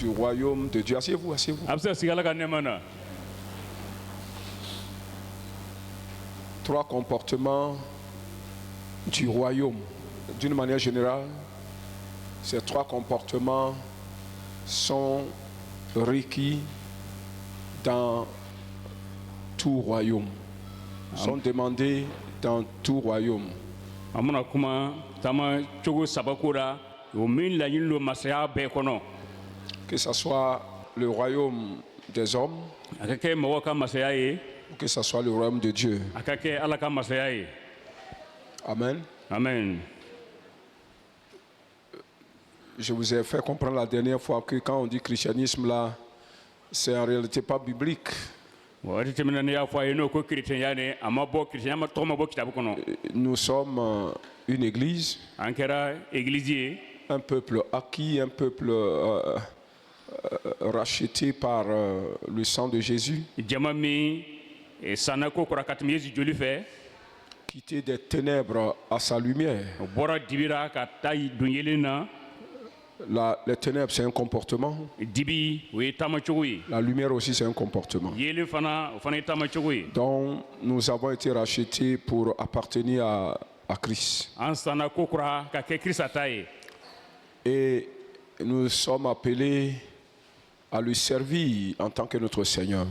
du royaume de Dieu. Asseyez-vous, asseyez-vous. Trois comportements du royaume. D'une manière générale, ces trois comportements sont requis dans tout royaume. Sont demandés dans tout royaume. Que ce soit le royaume des hommes, ou que ce soit le royaume de Dieu. Amen. Amen. Je vous ai fait comprendre la dernière fois que quand on dit christianisme là, c'est en réalité pas biblique. Nous sommes une église, un peuple acquis, un peuple racheté par le sang de Jésus, quitté des ténèbres à sa lumière. Les ténèbres, c'est un comportement. La lumière aussi, c'est un comportement. Donc, nous avons été rachetés pour appartenir à Christ. Et nous sommes appelés à le servir en tant que notre Seigneur.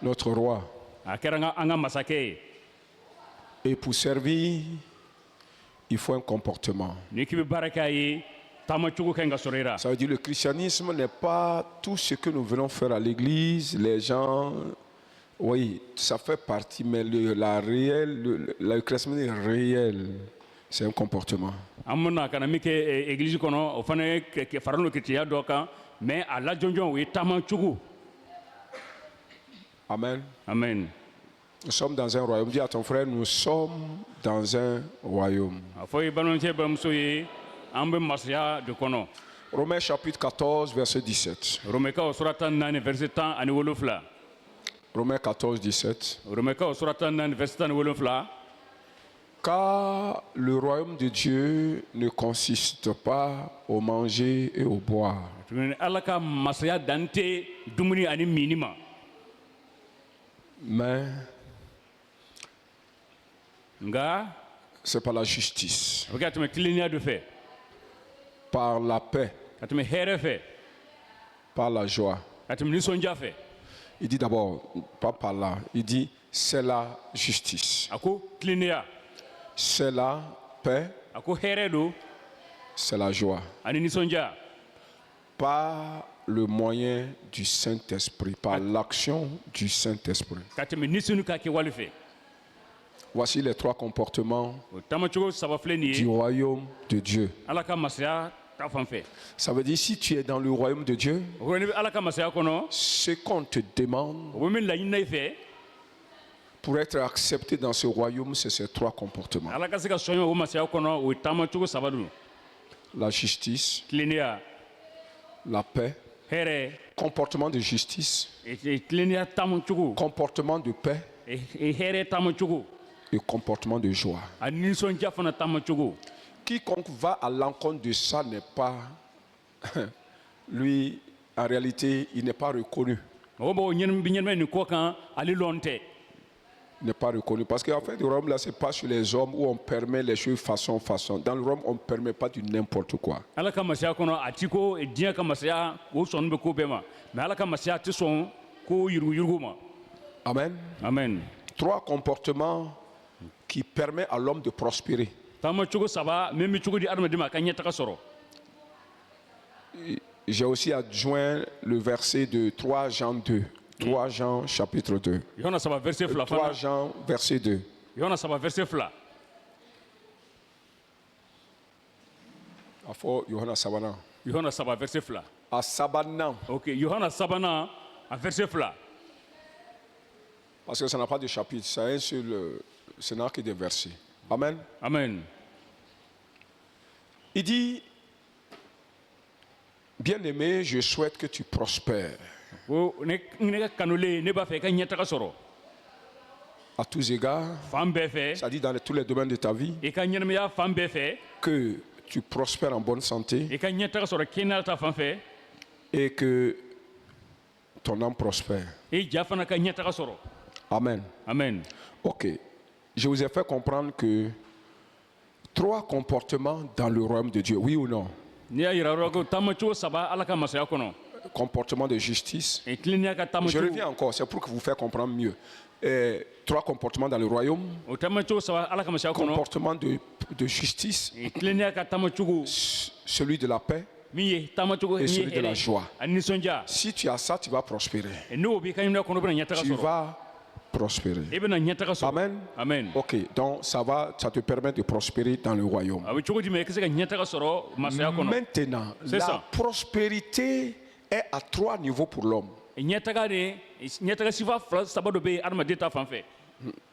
Notre roi. Et pour servir, il faut un comportement. Ça veut dire que le christianisme n'est pas tout ce que nous venons faire à l'église. Les gens, oui, ça fait partie, mais le christianisme est réel. C'est un comportement. Amen. Amen. Nous sommes dans un royaume. Dis à ton frère, nous sommes dans un royaume. Romains chapitre 14, verset 17. Romains 14, 17. Car le royaume de Dieu ne consiste pas au manger et au boire. Mais c'est par la justice, par la paix, par la joie. Il dit d'abord, pas par là, il dit c'est la justice, c'est la paix, c'est la joie, par le moyen du Saint-Esprit, par l'action du Saint-Esprit. Voici les trois comportements du royaume de Dieu. Ça veut dire si tu es dans le royaume de Dieu, ce qu'on te demande pour être accepté dans ce royaume, c'est ces trois comportements. La justice, la paix, comportement de justice, comportement de paix et comportement de joie. Quiconque va à l'encontre de ça n'est pas, lui, en réalité, il n'est pas reconnu. N'est pas reconnu. Parce qu'en fait, le royaume, là, c'est pas sur les hommes où on permet les choses façon. Dans le royaume, on ne permet pas du n'importe quoi. Amen. Amen. Trois comportements qui permettent à l'homme de prospérer. J'ai aussi adjoint le verset de 3 Jean 2. 3 Jean chapitre 2. 3 Jean verset 2. Afo Yohana Sabana. Yohana Saba verset fla. A Sabana. Ok, Yohana Sabana à verset fla. Parce que ça n'a pas de chapitre, ça est sur le, ce n'a que des versets. Amen. Amen. Il dit, bien-aimé, je souhaite que tu prospères. À tous égards, ça dit dans tous les domaines de ta vie, que tu prospères en bonne santé I ka ɲɛtaga sɔrɔ kɛnɛya ta fan fɛ et que ton âme prospère. I ja fana ka ɲɛtaga sɔrɔ. Amen. Amen. Ok. Je vous ai fait comprendre que 3 comportements dans le royaume de Dieu, oui ou non? N'i y'a yira yɔrɔ ko taamacogo 3 Ala ka masaya kɔnɔ. Comportement de justice. Tilennenya ka Je taamacogo. reviens encore, c'est pour que vous faire comprendre mieux. 3 comportements dans le royaume. O taamacogo 3 Ala ka masaya kɔnɔ. Comportement de justice, Tilennenya ka taamacogo celui de la paix min ye taamacogo et min ye celui de la hɛrɛ joie. ani nisɔndiya. Si tu as ça, tu vas prospérer. N'o b'i ka ɲɛnamaya kɔnɔ i bɛna ɲɛtaga Tu sɔrɔ. vas prospérer. I bɛna ɲɛtaga sɔrɔ. Amen. Amen. Ok, donc ça te permet de prospérer dans le royaume. A bɛ cogo jumɛn i ka se ka ɲɛtaga sɔrɔ masaya kɔnɔ. Maintenant, C'est la ça. prospérité est à 3 niveaux pour l'homme. ɲɛtaga sifa 3 dɔ bɛ yen adamaden ta fan fɛ.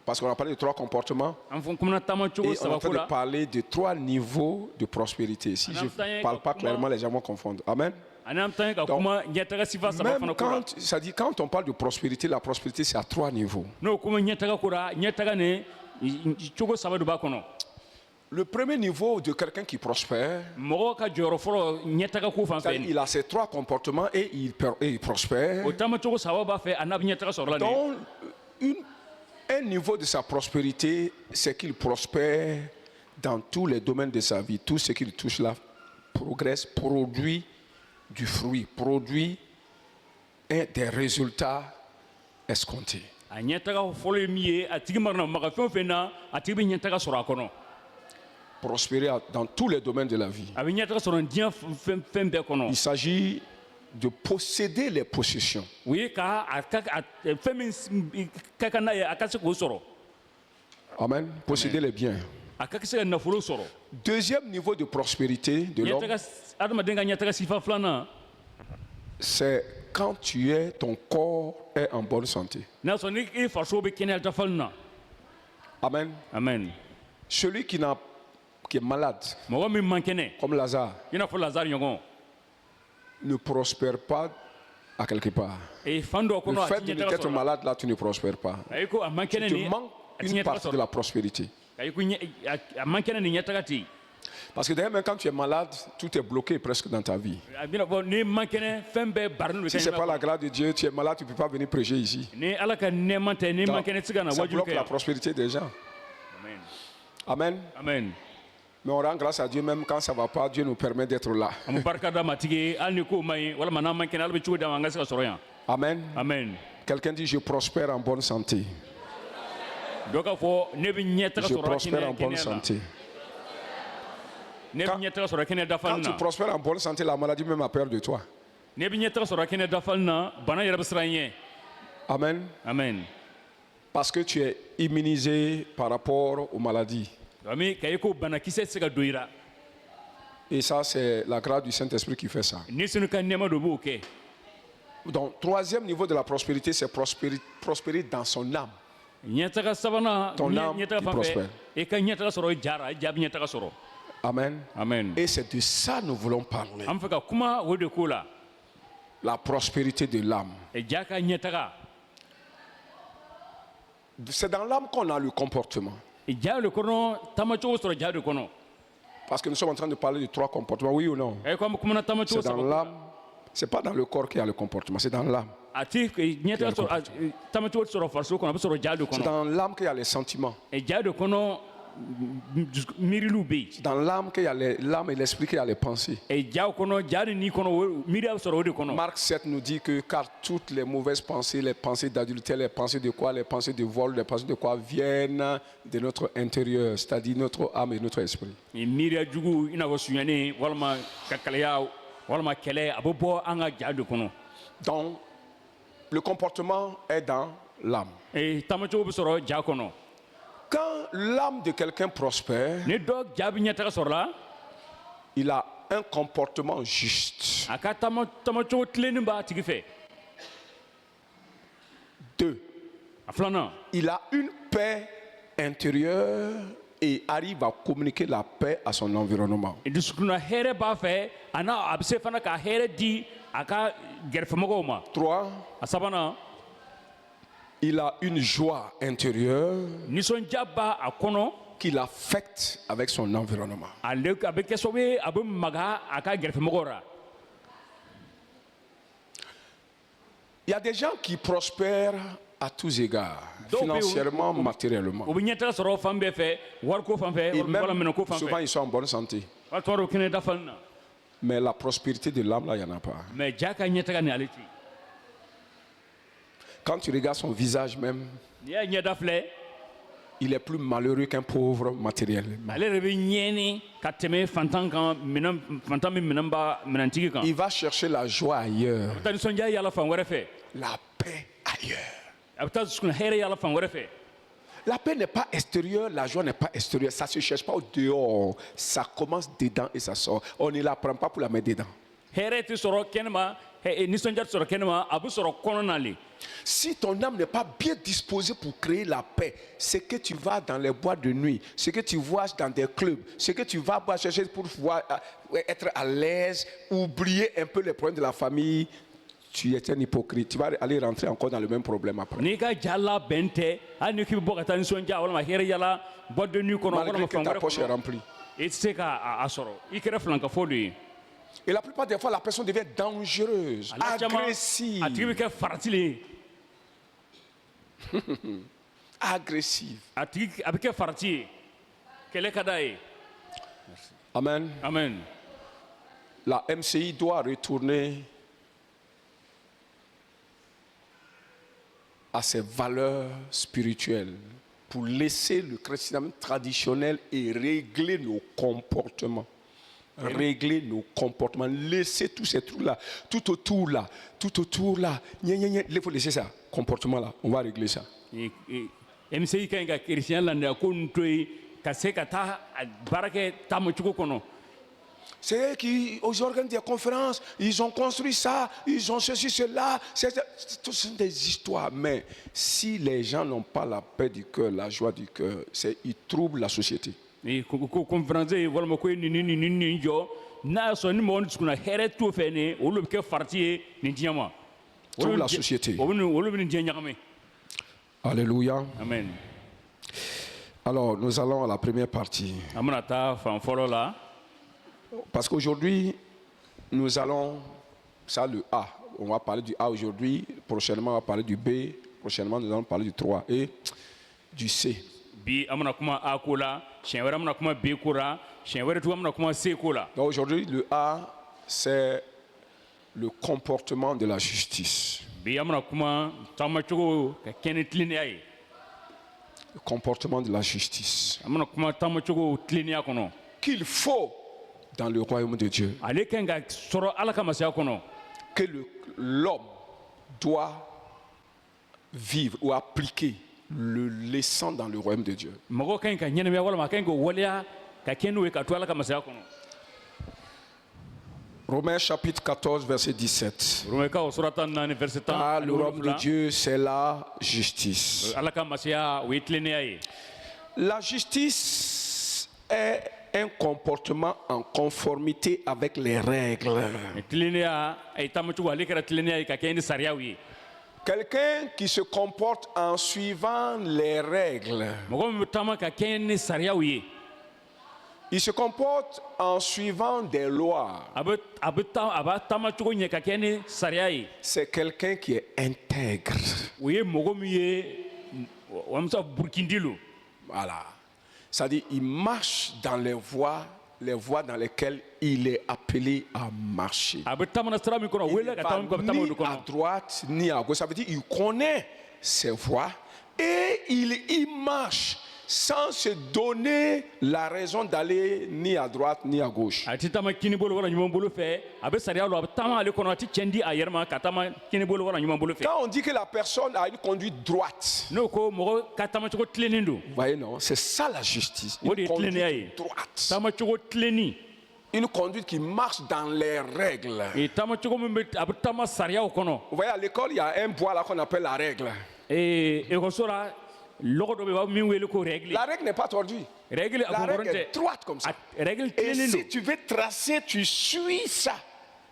Parce qu'on a parlé de 3 comportements An kumana taamacogo et on est en 3 train ko de la. parler de 3 niveaux de prospérité. Si je ne parle pas clairement, les gens vont confondre. Amen. Ani an bɛ taa ɲɛ ka kuma ɲɛtaga sifa 3 Même fana ko la. quand on parle de prospérité, la prospérité c'est à 3 niveaux. N'o kuma ɲɛtaga ko la ɲɛtaga nin cogo 3 de b'a kɔnɔ. Le premier niveau de quelqu'un qui prospère, Mɔgɔ ka jɔyɔrɔ fɔlɔ ɲɛtaga ko fan fɛ. c'est-à-dire il a ces 3 comportements et il prospère. O taamacogo 3 b'a fɛ a n'a bɛ ɲɛtaga sɔrɔ la nin. Donc, un niveau de sa prospérité, c'est qu'il prospère dans tous les domaines de sa vie. Tout ce qu'il touche là progresse, produit du fruit, produit des résultats escomptés. A ɲɛtaga fɔlɔ ye min ye a tigi mana maga fɛn o fɛn na a tigi bɛ ɲɛtaga sɔrɔ a kɔnɔ. Prospérer dans tous les domaines de la vie. A bɛ ɲɛtaga sɔrɔ diɲɛ fɛn bɛɛ kɔnɔ. Il s'agit de posséder les possessions. O ye ka fɛn min ka kan n'a ye a ka se k'o sɔrɔ. Amen. Posséder les biens. A ka se ka nafolo sɔrɔ. Deuxième niveau de prospérité de l'homme, Adamaden ka ɲɛtaga sifa 2nan. c'est quand ton corps est en bonne santé. N'a sɔrɔ ni i farisogo bɛ kɛnɛya dafalen na. Amen. Amen. Celui qui est malade, Mɔgɔ min man kɛnɛ comme Lazare, i n'a fɔ Lazare ɲɔgɔn. ne prospère pas à quelque part. Fan dɔ Le kɔnɔ a fait ti ɲɛtaga d'être sɔrɔ. malade, là, tu ne prospères pas. A ko a man kɛnɛ Tu nin manques a ti une ɲɛtaga partie de sɔrɔ. la prospérité. A ko a man kɛnɛ nin ɲɛtaga tɛ yen. Parce que d'ailleurs, même quand tu es malade, tout est bloqué presque dans ta vie. A bɛna fɔ ni man kɛnɛ fɛn bɛɛ barinen don Si ce n'est pas la grâce de Dieu, tu es malade, tu ne peux pas venir prêcher ici. ni Ala ka nɛɛma tɛ ni man kɛnɛ tɛ se ka na Ça wajulu bloque kɛ la yan. prospérité des gens. Amen. Amen. Amen. Mais on rend grâce à Dieu, même quand ça ne va pas, Dieu nous permet d'être là. An bɛ barika d'a ma tigi hali ni ko man ɲi walima n'an man kɛnɛ Ala bɛ cogo d'a ma an ka se ka sɔrɔ yan. Amen. Amen. Quelqu'un dit, je prospère en bonne santé. Dɔ k'a fɔ ne bɛ ɲɛtaga Je sɔrɔ prospère en bonne kɛnɛya la. santé. Ne bɛ ɲɛtaga sɔrɔ kɛnɛya Quand dafalen tu na. prospères en bonne santé, la maladie même a peur de toi. Ne bɛ ɲɛtaga sɔrɔ kɛnɛya dafalen na bana yɛrɛ bɛ siran ɲɛ. Amen. Amen. Parce que tu es immunisé par rapport aux maladies. Ami ka i ko banakisɛ tɛ se ka don i la. Et ça, c'est la grâce du Saint-Esprit qui fait ça. Ni sunu ka nɛɛma dɔ b'o kɛ. Donc, troisième niveau de la prospérité, c'est prospérer dans son âme. ɲɛtaga sabanan Ton âme ɲɛtaga qui fan prospère. fɛ i ka ɲɛtaga sɔrɔ i jara i ja bɛ ɲɛtaga sɔrɔ. Amen. Amen. Et c'est de ça que nous voulons parler. An bɛ fɛ ka kuma o de ko la. La prospérité de l'âme. Ja ka ɲɛtaga. C'est dans l'âme qu'on a le comportement. Ja de kɔnɔ taamacogo sɔrɔ ja de kɔnɔ. Parce que nous sommes en train de parler de 3 comportements, oui ou non? ko an bɛ kumana taamacogo C'est dans saba. l'âme. C'est pas dans le corps qu'il y a le comportement, c'est dans l'âme. A ti ɲɛtaga sɔrɔ taamacogo sɔrɔ farisogo kɔnɔ a bɛ sɔrɔ ja de C'est kɔnɔ. dans l'âme qu'il y a les sentiments. Ja de kɔnɔ miiriliw bɛ yen. C'est dans l'âme qu'il y a l'âme et l'esprit qu'il y a les pensées. Ja kɔnɔ ja de ni kɔnɔ miiri bɛ sɔrɔ o de kɔnɔ. Marc 7 nous dit que car toutes les mauvaises pensées, les pensées d'adultère, les pensées de quoi, les pensées de vol, les pensées de quoi viennent de notre intérieur, c'est-à-dire notre âme et notre esprit. Miiriya jugu i n'a fɔ suɲɛni walima ka kaleya walima kɛlɛ a bɛ bɔ an ka ja de kɔnɔ. Donc, le comportement est dans l'âme. Taamacogo bɛ sɔrɔ ja kɔnɔ. Quand l'âme de quelqu'un prospère, Ni dɔ ja bɛ ɲɛtaga sɔrɔ la il a un comportement juste. a ka taamacogo tilennen b'a tigi fɛ. 2. A filanan Il a une paix intérieure et arrive à communiquer la paix à son environnement. dusukuna hɛrɛ b'a fɛ a bɛ se fana ka hɛrɛ di a ka gɛrɛfɛmɔgɔw ma. 3. A sabanan Il a une joie intérieure nisɔndiya b'a a kɔnɔ qu'il affecte avec son environnement. ale a bɛ kɛ sababu ye a bɛ maga a ka gɛrɛfɛmɔgɔw la. Il y a des gens qui prospèrent à tous égards, financièrement, matériellement. o bɛ ɲɛtaga sɔrɔ fan bɛɛ fɛ wariko fan fɛ Et wala même, minɛnko fan souvent, fɛ ils sont en bonne santé. wali tuma dɔw kɛnɛ dafalen na Mais la prospérité de l'âme, là, il n'y en a pas. mɛ ja ka ɲɛtaga ni ale ti. Quand tu regardes son visage même, n'i y'a ɲɛda filɛ il est plus malheureux qu'un pauvre matériellement. ale de bɛ ɲɛni ka tɛmɛ fantan kan fantan min minɛntigi kan. Il va chercher la joie ailleurs, a bɛ taa nisɔndiya yaala fan wɛrɛ fɛ la paix ailleurs. a bɛ taa dusukun hɛrɛ yaala fan wɛrɛ fɛ. La paix n'est pas extérieure, la joie n'est pas extérieure. Ça ne se cherche pas au dehors. Ça commence dedans et ça sort. On ne la prend pas pour la mettre dedans. hɛrɛ tɛ sɔrɔ kɛnɛma nisɔndiya tɛ sɔrɔ kɛnɛma a bɛ sɔrɔ kɔnɔ na le. Si ton âme n'est pas bien disposée pour créer la paix, c'est que tu vas dans les boîtes de nuit, ce que tu vois dans des clubs, ce que tu vas chercher pour pouvoir être à l'aise, oublier un peu les problèmes de la famille, tu es un hypocrite. Tu vas aller rentrer encore dans le même problème après. n'i ka ja labɛn tɛ hali ni k'i bɛ bɔ ka taa nisɔndiya walima hɛrɛ yaala boîte de nuit kɔnɔ Malgré walima que fan ta wɛrɛ poche est kɔnɔ remplie. i tɛ se k'a sɔrɔ i kɛra filankafo de ye. Et la plupart des fois, la personne devient dangereuse, a caman agressive. a tigi bɛ kɛ farati le ye. Agressive. a bɛ kɛ farati ye kɛlɛ ka d'a ye. Amen. amen. La MCI doit retourner à ses valeurs spirituelles pour laisser le christianisme traditionnel et régler nos comportements. Régler nos comportements, laisser tous ces trucs-là, tout autour là, il faut laisser ça, comportement-là, on va régler ça. MCI ka ɲi ka kerecɛn landiya ko n to yen ka se ka taa baara kɛ taamacogo kɔnɔ. C'est eux qui organisent des conférences, ils ont construit ça, ils ont ceci, cela. Ce sont des histoires. Mais si les gens n'ont pas la paix du cœur, la joie du cœur, ils troublent la société. ko conférence ye walima ko ye nin jɔ n'a y'a sɔrɔ ni mɔgɔ dusukunna hɛrɛ t'o fɛ nin olu bɛ kɛ farati ye nin diɲɛ ma. Trouble la société. olu bɛ nin diɲɛ ɲagami. Alléluia. amen. Alors, nous allons à la première partie. an bɛna taa fan fɔlɔ la. Parce qu'aujourd'hui, nous allons, ça le A, on va parler du A aujourd'hui, prochainement on va parler du B, prochainement nous allons parler du 3 et du C. bi an bɛna kuma A ko la siɲɛ wɛrɛ an bɛna kuma B ko la siɲɛ wɛrɛ tuguni an bɛna kuma C ko la. Donc aujourd'hui, le A, c'est le comportement de la justice. bi an bɛna kuma taamacogo ka kɛ ni tilennenya ye. Le comportement de la justice. an bɛna kuma taamacogo tilennenya kɔnɔ. Qu'il faut dans le royaume de Dieu. ale ka ɲi ka sɔrɔ ala ka masaya kɔnɔ. Que l'homme doit vivre ou appliquer le laissant dans le royaume de Dieu. mɔgɔ ka ɲi ka ɲɛnɛmaya walima a ka ɲi k'o waleya ka kɛ n'o ye ka to ala ka masaya kɔnɔ. Romains chapitre 14, verset 17. Romains surata 4 verset 10. Ah, le royaume de Dieu, c'est la justice. ala ka masaya o ye tilennenya ye. La justice est un comportement en conformité avec les règles. tilennenya a ye taamacogo ale kɛra tilennenya ye ka kɛ ni sariyaw ye. Quelqu'un qui se comporte en suivant les règles. mɔgɔ min bɛ taama ka kɛ ni sariyaw ye. Il se comporte en suivant des lois. a b'a taamacogo ɲɛ ka kɛ ni sariya ye. C'est quelqu'un qui est intègre. o ye mɔgɔ min ye wamisa burukindi lo. Voilà. C'est-à-dire, il marche dans les voies dans lesquelles il est appelé à marcher. a bɛ taama na sira min kɔnɔ o Il wele ne ka va taama ni o de à kɔnɔ. droite ni à gauche. Ça veut dire qu'il connaît ses voies et il y marche sans se donner la raison d'aller ni à droite ni à gauche. a tɛ taama kini bolo wala ɲuman bolo fɛ a bɛ sariya lo a bɛ taama ale kɔnɔ a tɛ cɛn di a yɛrɛ ma ka taama kini bolo wala ɲuman bolo fɛ. Quand on dit que la personne a une conduite droite, n'o ko mɔgɔ ka taamacogo tilennen don. vous voyez, non, c'est ça la justice. o de Une ye tilennenya ye. conduite droite. taamacogo tilenni. Une conduite qui marche dans les règles. taamacogo min bɛ a bɛ taama sariyaw kɔnɔ. Vous voyez, à l'école, il y a un bois là qu'on appelle la règle. ekɔliso la lɔgɔ dɔ bɛ yen u b'a min wele ko règle. La règle n'est pas tordue. règle a La kɔnkɔrɔn règle tɛ. est droite comme ça. règle Et tilennen si don. tu veux tracer, tu suis ça.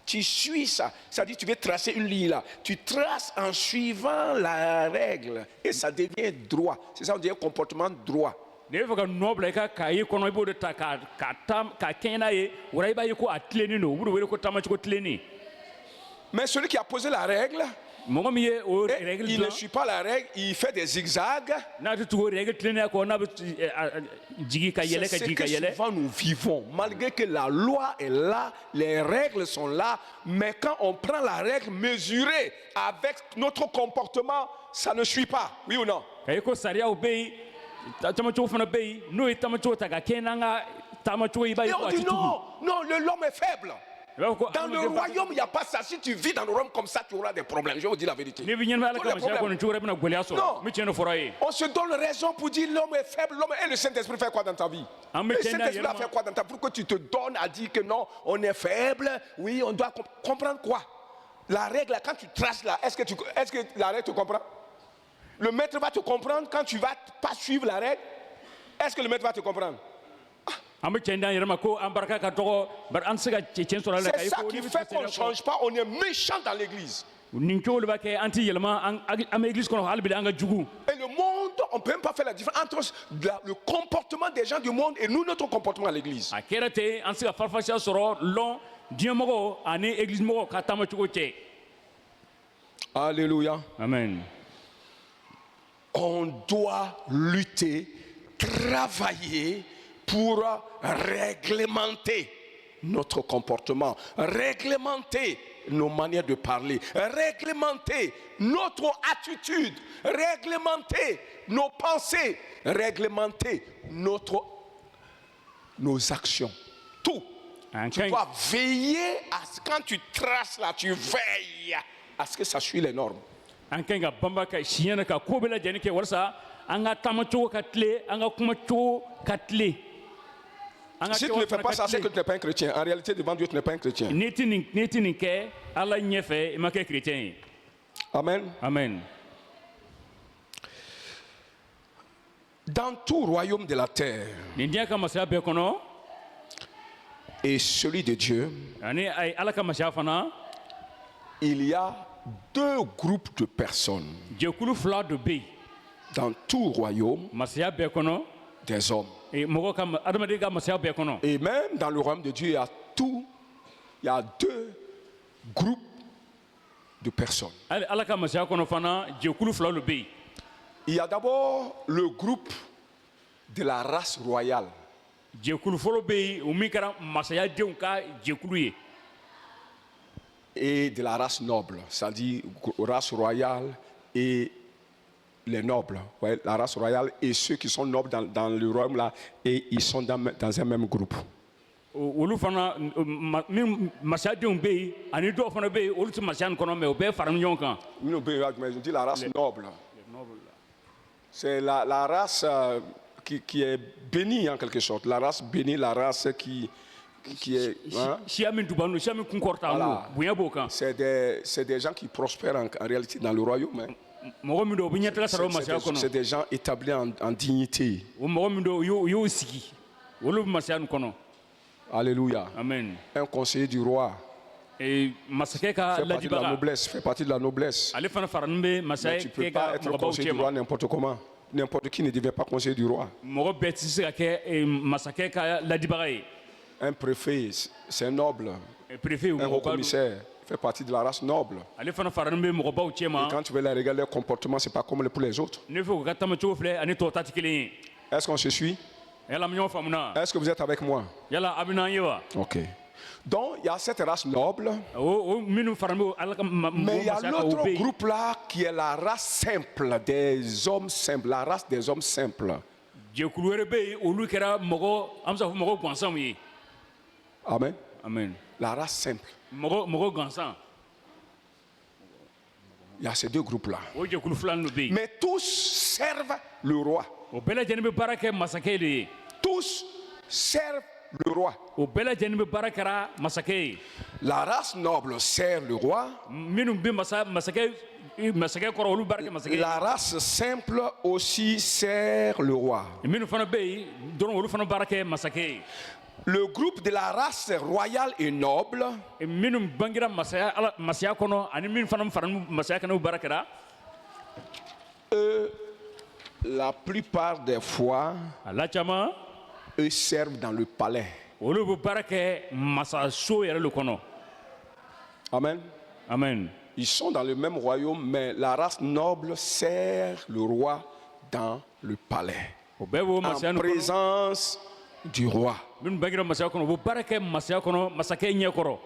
Tu suis ça. C'est-à-dire tu veux tracer une ligne là. Tu traces en suivant la règle. Et ça devient droit. C'est ça, on dit un comportement droit. ne bɛ fɛ ka nɔ bila i ka cahier kɔnɔ i b'o de ta ka kɛɲɛ n'a ye o la i b'a ye ko a tilennin don u b'o de wele ko taamacogo tilennin. Mais celui qui a posé la règle, mɔgɔ min ye o et règle il ne dilan suit pas la règle, il fait des zigzags. n'a tɛ tugu o règle tilennenya kɔ n'a bɛ jigin ka yɛlɛ ka C'est ce jigin ka que yɛlɛ. souvent nous vivons. Malgré que la loi est là, les règles sont là, mais quand on prend la règle mesurée avec notre comportement, ça ne suit pas. Oui ou non? ka ye ko sariyaw bɛ yen taamacogo fana bɛ yen n'o ye taamacogo ta ka kɛɲɛ n'an ka taamacogo ye i b'a ye Et ko on a dit tɛ tugu. non, non, l'homme est faible. I b'a fɔ ko Dans le adamaden ba- royaume, il n'y a pas ça. Si tu vis dans le royaume comme ça, tu auras des problèmes. Je vais vous dire la vérité. n'i bɛ ɲɛnamaya ala Tous ka les masaya problèmes. kɔni cogo wɛrɛ bɛna gɛlɛya Non. sɔrɔ n bɛ tiɲɛ de fɔra ye. On se donne raison pour dire l'homme est faible, l'homme et le Saint-Esprit fait quoi dans ta vie? Ah, mais Le tiens, Saint-Esprit a il y a fait quoi dans ta vie? Pourquoi tu te donnes à dire que non, on est faible? Oui, on doit comprendre quoi? La règle, quand tu traces là, est-ce que la règle te comprend? Le maître va te comprendre quand tu vas pas suivre la règle? Est-ce que le maître va te comprendre? an bɛ tiɲɛ d'an yɛrɛ ma ko an barika ka dɔgɔ bari an tɛ se ka tiɲɛ sɔrɔ a la. C'est ça qui fait qu'on ne change pas, on est méchant dans l'église. nin cogo de b'a kɛ an tɛ yɛlɛma an bɛ église kɔnɔ hali bi an ka jugu. Et le monde, on ne peut même pas faire la différence entre le comportement des gens du monde et nous, notre comportement à l'église. a kɛra ten an tɛ se ka farafasiya sɔrɔ lɔn diɲɛmɔgɔw ani église mɔgɔw ka taamacogo cɛ. Alléluia. amen. On doit lutter, travailler pour réglementer notre comportement, réglementer nos manières de parler, réglementer notre attitude, réglementer nos pensées, réglementer nos actions. Tout. Tu dois veiller à ce quand tu traces là, tu veilles à ce que ça suit les normes. an ka ɲi ka banba ka siɲɛ na ka ko bɛɛ lajɛlen kɛ walasa an ka taamacogo ka tile an ka kumacogo ka tile. Si tu ne fais pas ça, c'est que tu n'es pas un chrétien. En réalité, devant Dieu, tu n'es pas un chrétien. n'i tɛ nin kɛ ala ɲɛfɛ i ma kɛ chrétien ye. Amen. amen. Dans tout royaume de la terre nin diɲɛ ka masaya bɛɛ kɔnɔ et celui de Dieu, ani ala ka masaya fana il y a deux groupes de personnes. jɛkulu fila dɔ bɛ yen Dans tout royaume masaya bɛɛ kɔnɔ des hommes. mɔgɔ ka adamaden ka masaya bɛɛ kɔnɔ. Et même dans le royaume de Dieu, il y a deux groupes de personnes. hali ala ka masaya kɔnɔ fana jɛkulu fila dɔ bɛ yen. Il y a d'abord le groupe de la race royale. jɛkulu fɔlɔ bɛ yen o min kɛra masayadenw ka jɛkulu ye. Et de la race noble, c'est-à-dire race royale et les nobles. Ouais, la race royale et ceux qui sont nobles dans le royaume là, et ils sont dans un même groupe. olu fana min masayadenw bɛ yen ani dɔw fana bɛ yen olu tɛ masaya nin kɔnɔ mɛ u bɛɛ faralen ɲɔgɔn kan. Mais je dis la race noble. C'est la race qui est bénie en quelque sorte. La race bénie, la race qui est... Hein? siya min dubannen don siya min kun kɔrɔta Voilà. bonya b'o kan. C'est des gens qui prospèrent en réalité dans le royaume. Hein. mɔgɔ min don o bɛ ɲɛtaga sɔrɔ o masaya C'est kɔnɔ. des gens établis en dignité. o mɔgɔ min don u y'o sigi olu bɛ masaya nin kɔnɔ. Alléluia. amen. Un conseiller du roi masakɛ ka fait partie de la ladibaga noblesse. Fait partie de la noblesse. ale fana faralen bɛ Mais masaya tu ne peux kɛ pas ka être le mɔgɔbaw conseiller cɛ du roi ma. n'importe comment. N'importe qui ne devient pas conseiller du roi. mɔgɔ bɛɛ tɛ se ka kɛ masakɛ ka ladibaga ye. Un préfet, c'est un noble. préfet Un haut commissaire fait partie de la race noble. ale fana faralen bɛ mɔgɔbaw cɛ ma. Et quand tu veux les regarder, leur comportement, ce n'est pas comme pour les autres. ne fɛ u ka taamacogo filɛ ani tɔw ta tɛ kelen ye. Est-ce qu'on se suit? yala an bɛ ɲɔgɔn faamu na. Est-ce que vous êtes avec moi? yala a bɛ n'an ye wa. Ok. Donc, il y a cette race noble, o minnu faralen bɛ ala ka mais il y a masaya kan o l'autre bɛ yen. groupe là qui est la race simple, des hommes simples, la race des hommes simples. jɛkulu wɛrɛ bɛ yen olu kɛra mɔgɔ an bɛ se ka fɔ mɔgɔ gansanw ye. Amen. amen. La race simple. mɔgɔ gansan Il y a ces deux groupes-là. o jɛkulu fila ninnu bɛ yen. Mais tous servent le roi. o bɛɛ lajɛlen bɛ baara kɛ masakɛ de ye. Tous servent le roi. o bɛɛ lajɛlen bɛ baara kɛra masakɛ ye. La race noble sert le roi. minnu bɛ masakɛ kɔrɔ olu baara kɛ masakɛ ye. La race simple aussi sert le roi. minnu fana bɛ yen dɔrɔn olu fana baara kɛ masakɛ ye. Le groupe de la race royale et noble minnu bangera masaya kɔnɔ ani minnu fana faralen masaya kan n'o baara kɛra. La plupart des fois, a la caman eux servent dans le palais. olu bɛ baara kɛ masaso yɛrɛ le kɔnɔ. Amen. Amen. Ils sont dans le même royaume, mais la race noble sert le roi dans le palais. o bɛɛ b'o En masaya nin kɔnɔ. présence du roi. minnu bangera masaya kɔnɔ u bɛ baara kɛ masaya kɔnɔ masakɛ ɲɛkɔrɔ.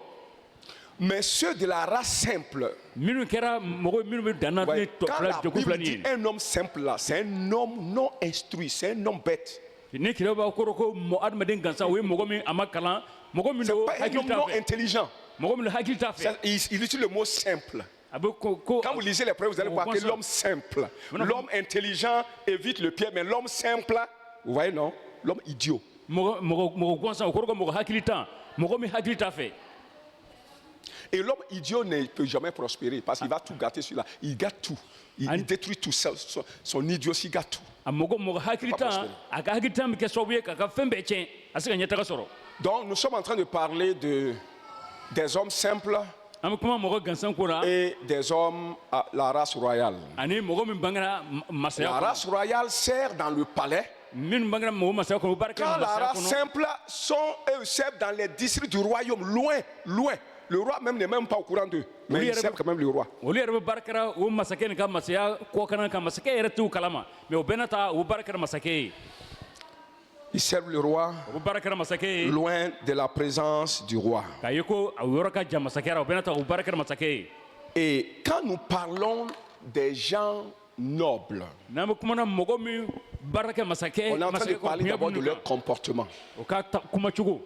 Mais ceux de la race simple, minnu kɛra mɔgɔ minnu bɛ danna ni ouais, quand la jɛkulu Bible filɛ nin dit ye. un homme simple là, c'est un homme non instruit, c'est un homme bête. ni kɛlɛ b'a kɔrɔ ko adamaden gansan o ye mɔgɔ min a ma kalan mɔgɔ min C'est don pas un hakili homme t'a non fɛ intelligent. mɔgɔ min don hakili t'a fɛ. Il utilise le mot simple. a bɛ ko Quand vous lisez les preuves, vous allez voir que l'homme simple, l'homme intelligent évite le pied, mais l'homme simple, vous voyez non, l'homme idiot. mɔgɔ gansan o kɔrɔ ko mɔgɔ hakili tan mɔgɔ min hakili t'a fɛ. Et l'homme idiot ne peut jamais prospérer parce qu'il va tout gâter celui-là. Il gâte tout. Il détruit tout. Son idiotie gâte tout. a mɔgɔ hakili tan a ka hakili tan bɛ kɛ sababu ye k'a ka fɛn bɛɛ tiɲɛ a se ka ɲɛtaga sɔrɔ. Donc nous sommes en train de parler des hommes simples an bɛ kuma mɔgɔ gansan ko la et des hommes à la race royale. ani mɔgɔ min bangera masaya La kɔnɔ. race royale sert dans le palais. minnu bangera mɔgɔ masaya kɔnɔ o baara kɛ Quand la masaya race kɔnɔ. simple sont eux servent dans les districts du royaume, loin, loin. Le roi même n'est même pas au courant d'eux, mais Oui, ils servent quand même le roi. olu yɛrɛ bɛ baara kɛra o masakɛ nin ka masaya kɔkanna kan masakɛ yɛrɛ t'u kalama mais o bɛɛ n'a ta o baara kɛra masakɛ ye. Ils servent le roi o bɛ baara kɛra masakɛ ye loin de la présence du roi. k'a ye ko a yɔrɔ ka jan masakɛ la o bɛɛ n'a ta o baara kɛra masakɛ ye. Et quand nous parlons des gens nobles, n'an bɛ kumana mɔgɔ min baara kɛ masakɛ on est en train de masakɛ parler bonya d'abord de b'olu leur kan comportement. o ka kuma cogo.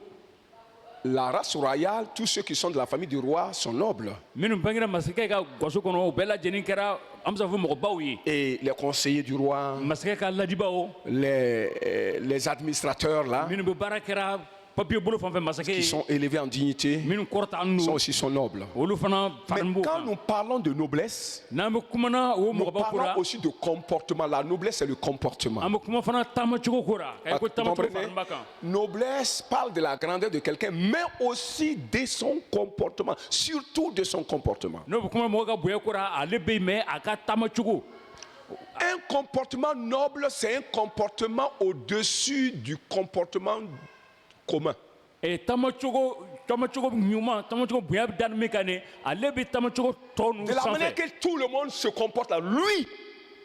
La race royale, tous ceux qui sont de la famille du roi sont nobles. minnu bangera masakɛ ka gaso kɔnɔ o bɛɛ lajɛlen kɛra an bɛ se k'a fɔ mɔgɔbaw ye. Et les conseillers du roi, masakɛ ka ladibaw les administrateurs là, minnu bɛ baara kɛra papiye bolo fan fɛ masakɛ qui ye sont élevés en dignité, minnu kɔrɔta sont an aussi sont nobles. olu fana Mais falen b'o quand kan. nous parlons de noblesse, n'an bɛ kumana o nous mɔgɔbaw ko la parlons aussi de comportement. La noblesse, c'est le comportement. an bɛ kuma fana taamacogo ko la k'a ye ko Vous taamacogo comprenez? falen b'a kan. Noblesse parle de la grandeur de quelqu'un, mais aussi de son comportement, surtout de son comportement. n'o bɛ kuma mɔgɔ ka bonya ko la ale bɛ yen mais a ka taamacogo. Un comportement noble, c'est un comportement au-dessus du comportement commun. taamacogo ɲuman taamacogo bonya bɛ da ni min kan ne ale bɛ taamacogo tɔ ninnu De la manière sanfɛ. que tout le monde se comporte là, lui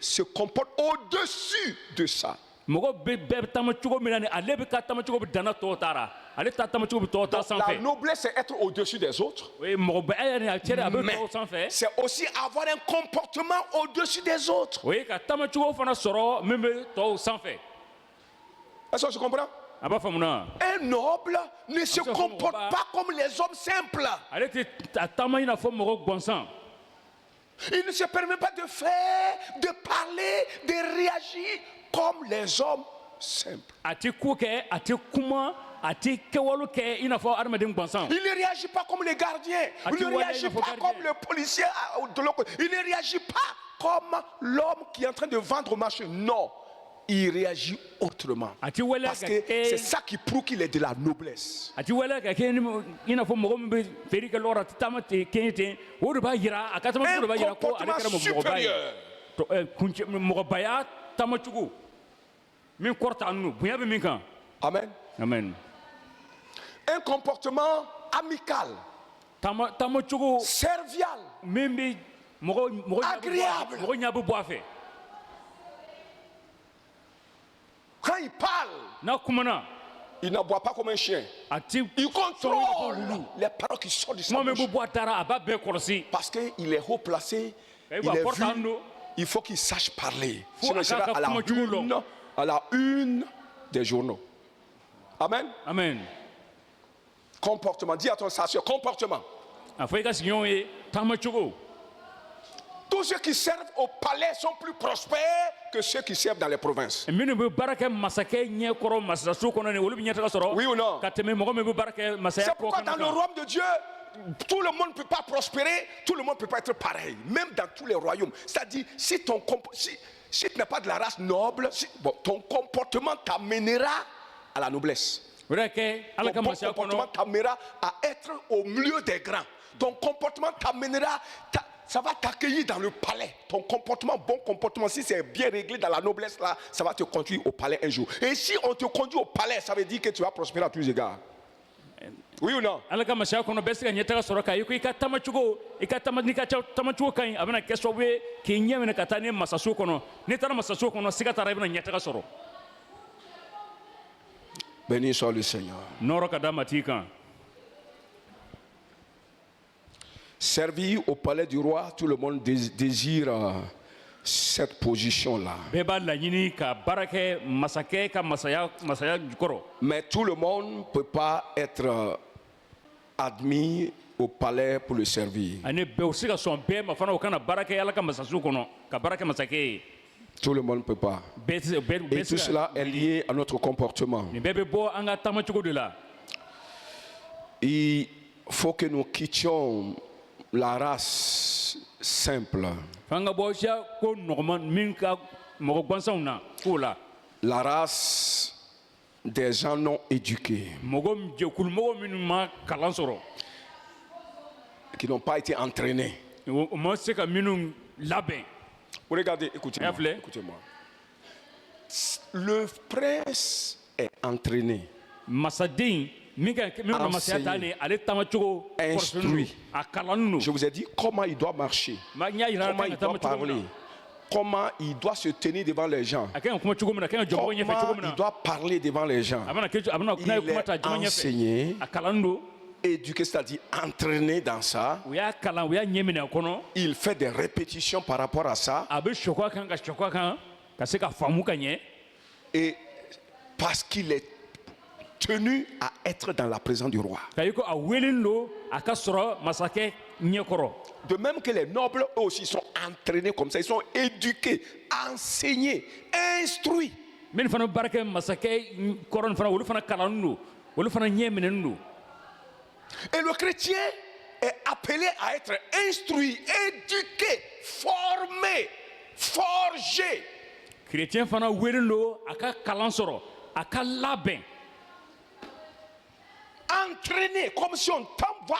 se comporte au-dessus de ça. mɔgɔ bɛɛ bɛ taamacogo min na ni ale bɛ ka taamacogo bɛ danna tɔw ta la ale ta taamacogo bɛ tɔw ta Donc, la sanfɛ. noblesse, c'est être au-dessus des autres. o ye mɔgɔ bɛɛ yɛrɛ a cɛ de a bɛ Mais tɔw sanfɛ. c'est aussi avoir un comportement au-dessus des autres. o ye ka taamacogo fana sɔrɔ min bɛ tɔw sanfɛ. Est-ce que tu comprends? a b'a faamu na. Un noble ne se Comme ça, comporte on va- pas comme les hommes simples. ale tɛ a taama i n'a fɔ mɔgɔ gansan. Il ne se permet pas de faire, de parler, de réagir comme les hommes simples. a tɛ ko kɛ a tɛ kuma a tɛ kɛwale kɛ i n'a fɔ adamaden gansan. Il ne réagit pas comme les gardiens. Il ne réagit pas comme le policier de l'autre côté. Il ne réagit pas comme l'homme qui est en train de vendre au marché. Non, il réagit autrement. a tɛ wale Parce ka que c'est kɛ ça qui prouve qu'il est de la noblesse. a tɛ wale ka kɛ i n'a fɔ mɔgɔ min bɛ feere kɛ lɔɔre a tɛ taama ten kɛɲɛ ten o de b'a yira a ka taamacogo de b'a Un yira ko ale comportement kɛra mɔgɔba ye. supérieur. mɔgɔbaya taamacogo min kɔrɔta ninnu bonya bɛ min kan. Amen. amen. Un comportement amical, taamacogo servial, min bɛ mɔgɔ Agréable. ɲɛ bɛ bɔ a fɛ. quand il parle, n'a kumana il n'aboie pas comme un chien. a tɛ Il sɔn i n'a fɔ contrôle wulu. les paroles qui sortent de sa kuma min bouche. bɛ bɔ a da la a b'a bɛɛ kɔlɔsi. Parce qu'il est haut placé, Eh, il bah, est porte vu, un dos. il faut qu'il sache parler. Faut Sinon, il sera à- à la une des journaux. Amen. amen. Comportement. Dis à ton station, comportement. a fɔ i ka sigiɲɔgɔnw ye taamacogo. Tous ceux qui servent au palais sont plus prospères que ceux qui servent dans les provinces. minnu bɛ baara kɛ masakɛ ɲɛkɔrɔ masaso kɔnɔ ni olu bɛ ɲɛtaga sɔrɔ. Oui ou non? ka tɛmɛ mɔgɔ min bɛ baara kɛ masaya C'est pourquoi kɔkana dans le kan. royaume de Dieu, tout le monde ne peut pas prospérer, tout le monde ne peut pas être pareil, même dans tous les royaumes. C'est-à-dire, si tu n'es pas de la race noble, ton comportement t'amènera à la noblesse. o de y'a kɛ ala ka Ton bon masaya comportement kɔnɔ t'amènera à être au milieu des grands. Ton comportement t'amènera, ça va t'accueillir dans le palais. Ton comportement, bon comportement, si c'est bien réglé dans la noblesse là, ça va te conduire au palais un jour. Et si on te conduit au palais, ça veut dire que tu vas prospérer à tous les égards. Oui ou non? ala ka masaya kono bɛ se ka ɲɛtaga sɔrɔ ka i ko i ka tamacogo i ka n'i ka tamacogo ka ɲi a bɛna kɛ sababu ye k'i ɲɛ minɛ ka taa ni masaso kɔnɔ n'i taara masaso kɔnɔ siga t'a la i bɛna ɲɛtaga sɔrɔ. Béni soit le Seigneur. nɔɔrɔ ka d'a ma t'i kan. Servir au palais du roi, tout le monde désire cette position-là. bɛɛ b'a laɲini ka baara kɛ masakɛ ka masaya kɔrɔ. Mais tout le monde ne peut pas être admis au palais pour le servir. ani bɛɛ u se ka sɔn bɛɛ ma fana u kana baara kɛ ala ka masaso kɔnɔ ka baara kɛ masakɛ ye. Tout le monde ne peut pas. Et tout cela est lié à notre comportement. nin bɛɛ bɛ bɔ an ka tamacogo de la. Il faut que nous quittions la race simple. f'an ka bɔ siya ko nɔgɔma min ka mɔgɔ gansanw na k'o la. La race des gens non éduqués, jɛkulumɔgɔ minnu ma kalan sɔrɔ qui n'ont pas été entraînés. o ma se ka minnu labɛn. Regardez, écoutez-moi. Appelez. Écoutez-moi. Le prince est entraîné, masaden min na masaya taa ni ale tamacogo instruit. a kalannen don. Je vous ai dit comment il doit marcher, n y'a yira comment il doit parler, comment il doit se tenir devant les gens, a kan ka kuma cogo min na a kan ka jɔ mɔgɔ ɲɛfɛ cogo comment min il na doit parler devant les gens. a bɛna n'a ye kuma ta jama ɲɛfɛ Enseigné, a kalannen don éduqué, c'est-à-dire entraîné dans ça. u y'a kalan u y'a ɲɛ minɛ a kɔnɔ Il fait des répétitions par rapport à ça. a bɛ sɔkɔ a kan ka sɔkɔ a kan ka se ka faamu ka ɲɛ. Et parce qu'il est tenu à être dans la présence du roi. ka i ko a welen don a ka sɔrɔ masakɛ ɲɛkɔrɔ. De même que les nobles, eux aussi, sont entraînés comme ça. Ils sont éduqués, enseignés, instruits. minnu fana bɛ baara kɛ masakɛ kɔrɔ nin fana olu fana kalannen don olu fana ɲɛ minɛnen don. Et le chrétien est appelé à être instruit, éduqué, formé, forgé. kerecɛn fana welen don a ka kalan sɔrɔ a ka labɛn. Entraîné, comme si on t'envoie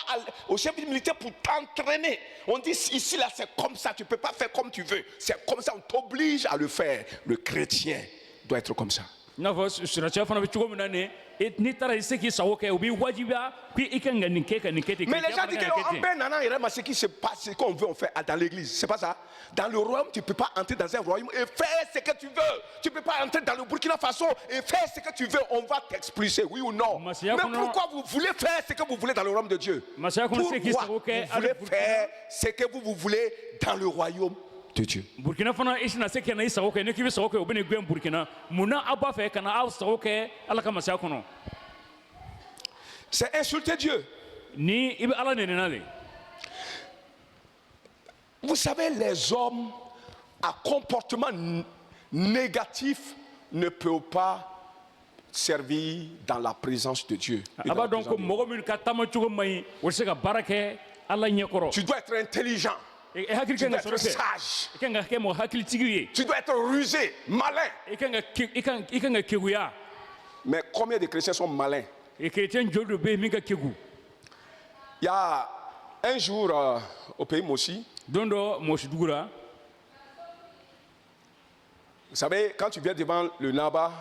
au chef militaire pour t'entraîner. On dit ici, là, c'est comme ça, tu ne peux pas faire comme tu veux. C'est comme ça, on t'oblige à le faire. Le chrétien doit être comme ça. i n'a fɔ siracɛ fana bɛ cogo min na nin n'i taara i se k'i sago kɛ u b'i wajibiya k'i kan ka nin kɛ ka nin kɛ ten. Mais les gens disent que ce qui se passe, ce qu'on veut, on fait dans l'église. C'est pas ça. Dans le royaume, tu ne peux pas entrer dans un royaume et faire ce que tu veux. Tu ne peux pas entrer dans le Burkina Faso et faire ce que tu veux. On va t'expulser, oui ou non. Mais pourquoi vous voulez faire ce que vous voulez dans le royaume de Dieu? Pourquoi vous voulez faire ce que vous voulez dans le royaume de Dieu? Burkina fana i sina se kɛ na i sago kɛ ne k'i bɛ sago kɛ u bɛ n'i gɛn Burkina mun na aw b'a fɛ ka na aw sago kɛ ala ka masaya kɔnɔ. C'est insulter Dieu. ni i bɛ ala nenena de. Vous savez, les hommes à comportement négatif ne peuvent pas servir dans la présence de Dieu. a b'a dɔn ko mɔgɔ minnu ka taamacogo man ɲi o bɛ se ka baara kɛ ala ɲɛkɔrɔ. Tu dois être intelligent. i hakili Tu kan dois ka être sɔrɔ fɛ sage. i kan ka kɛ mɔgɔ hakilitigi ye. Tu dois être rusé, malin. i kan ka keguya. Mais combien de chrétiens sont malins? kerecɛn joli de bɛ yen min ka kegu. Il y a un jour au pays Mossi, don dɔ mɔsidugu la. vous savez, quand tu viens devant le Naba,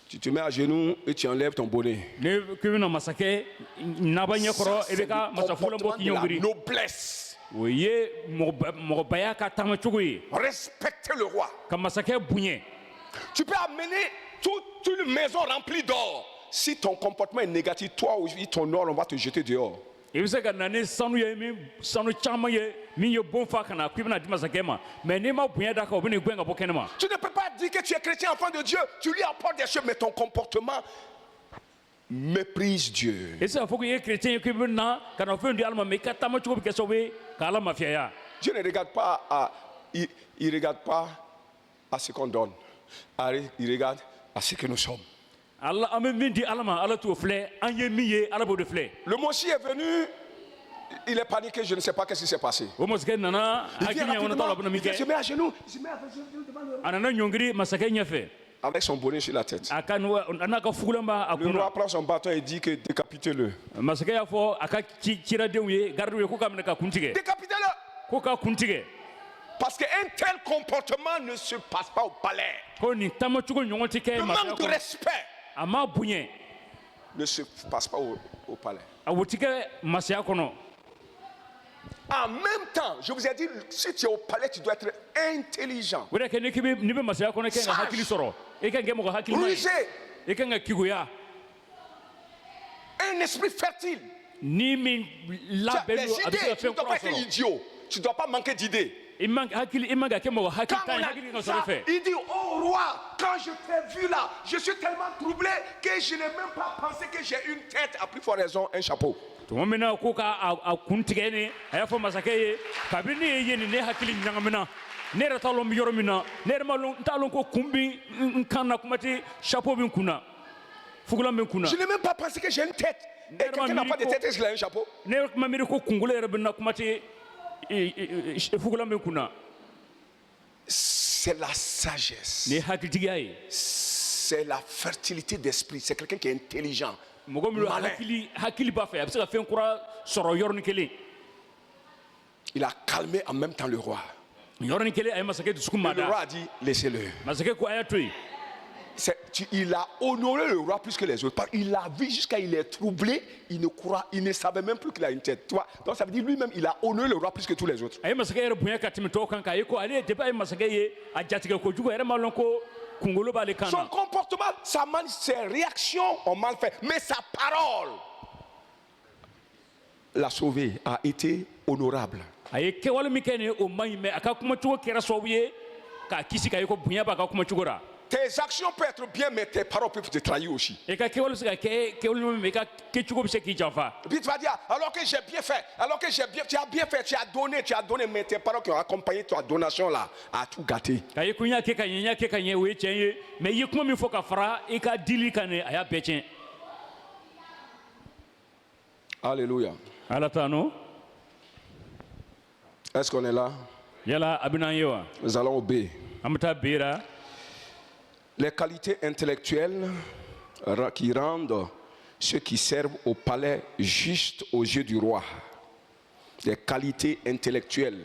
tu te mets à genoux et tu enlèves ton bonnet. ne k'i bɛna masakɛ naba ɲɛkɔrɔ i bɛ ka masafulan bɔ k'i ɲɔngiri. La noblesse. o ye mɔgɔbaya ka taamacogo ye. Respecter le roi. ka masakɛ bonya. Tu peux amener toute une maison remplie d'or. Si ton comportement est négatif, toi aussi, ton or, on va te jeter dehors. i bɛ se ka na ni sanu ye min sanu caman ye min ye bon fa ka na k'i bɛna di masakɛ ma mais n'i ma bonya d'a kan o bɛ n'i gɛn ka bɔ kɛnɛma. Tu ne peux pas dire que tu es chrétien, enfant de Dieu. Tu lui apportes des choses, mais ton comportement méprise Dieu. i se k'a fɔ k'i ye kerecɛn ye k'i bɛ na ka na fɛn di ala ma mais i ka taamacogo bɛ kɛ sababu ye k'ala mafiyaya. Dieu ne regarde pas il regarde pas à ce qu'on donne. Il regarde à ce que nous sommes. ala an bɛ min di ala ma ala t'o filɛ an ye min ye ala b'o de filɛ. Le Mossi est venu, il est paniqué, je ne sais pas qu'est-ce qui s'est passé. o masakɛ nana Il vient hakili ɲɛ wɛrɛ t'a la a bɛna min rapidement, il se kɛ. met à genoux, il se met à devant le roi. a nana ɲɔngiri masakɛ ɲɛfɛ. Avec son bonnet sur la tête. a n'a ka fugulan b'a a Le kun roi na. prend son bâton et dit que décapitez-le. masakɛ y'a fɔ a ka ciradenw ye garidiw ye k'u ka minɛ ka kun tigɛ. Décapitez-le. ko ka kuntige Parce qu'un tel comportement ne se passe pas au palais. ko ni tamachugo ɲɔgɔn tɛ kɛ Le masaya manque de kɔnɔ respect a ma bonya ne se passe pas au palais. a wo tɛ kɛ masaya kɔnɔ En même temps, je vous ai dit, si tu es au palais, tu dois être intelligent. o de kɛ ni bɛ masaya kɔnɔ i kan ka Sage. hakili sɔrɔ i kan kɛ mɔgɔ hakilima ye Rusé, i kan ka kigoya un esprit fertile. ni min Tu as labɛn des don a bɛ se idées, ka tu ne fɛn dois pas kura être sɔrɔ idiot. Tu ne dois pas manquer d'idées. i man ka kɛ mɔgɔ Quand hakili on tan a hakili ka ça, sɔrɔ fɛ il dit, oh roi, quand je t'ai vu là, je suis tellement troublé que je n'ai même pas pensé que j'ai une tête, à plus forte raison, un chapeau. tuma min na ko ka a kun tigɛ ne a y'a fɔ masakɛ ye kabini ne ye nin ne hakili ɲagamina ne yɛrɛ t'a lɔn n bɛ yɔrɔ min na ne yɛrɛ n t'a lɔn ko kun bɛ n kan na kuma tɛ chapeau bɛ n kun na fugulan bɛ n kun na Je n'ai même pas pensé que j'ai une tête. Et quelqu'un n'a pas de tête, est-ce qu'il a un chapeau? ne yɛrɛ kuma miiri ko kunkolo yɛrɛ bɛ n na kuma tɛ fugulan bɛ n kun na C'est la sagesse. nin ye hakilitigiya ye C'est la fertilité d'esprit. C'est quelqu'un qui est intelligent. mɔgɔ min Malin. hakili b'a fɛ a bɛ se ka fɛn kura sɔrɔ yɔrɔnin kelen Il a calmé en même temps le roi. yɔrɔnin kelen a ye masakɛ dusukun Et le mada roi a dit, laissez-le. masakɛ ko a y'a to yen Il a honoré le roi plus que les autres. Il l'a vu jusqu'à il est troublé. Il ne savait même plus qu'il a une tête. Tu vois? Donc ça veut dire lui-même, il a honoré le roi plus que tous les autres. a ye masakɛ yɛrɛ bonya ka tɛmɛ tɔw kan k'a ye ko ale depuis a ye masakɛ ye a jatigɛ kojugu a yɛrɛ m'a lɔn ko kunkolo b'ale kan Son na comportement, ses réactions ont mal fait. Mais sa parole l'a sauvé, a été honorable. a ye kɛwale min kɛ nin o man ɲi mɛ a ka kumacogo kɛra sababu ye k'a kisi k'a ye ko bonya b'a ka kumacogo ra Tes actions peuvent être bien, mais tes paroles peuvent te trahir aussi. i ka kɛwale bɛ se ka kɛ kɛwale ɲuman mɛ i ka kɛcogo bɛ se k'i janfa Et puis tu vas dire, alors que j'ai bien fait, tu as bien fait, tu as donné, mais tes paroles qui ont accompagné ta donation là, a tout gâté. k'a ye ko n y'a kɛ ka ɲɛ n y'a kɛ ka ɲɛ o ye tiɲɛ ye mɛ i ye kuma min fɔ ka fara i ka dili kan ne a y'a bɛɛ tiɲɛ Alléluia. ala ta nɔ Est-ce qu'on est là? yala a bɛna an ye wa Nous allons au B. an bɛ taa bi ra Les qualités intellectuelles qui rendent ceux qui servent au palais justes aux yeux du roi. Les qualités intellectuelles.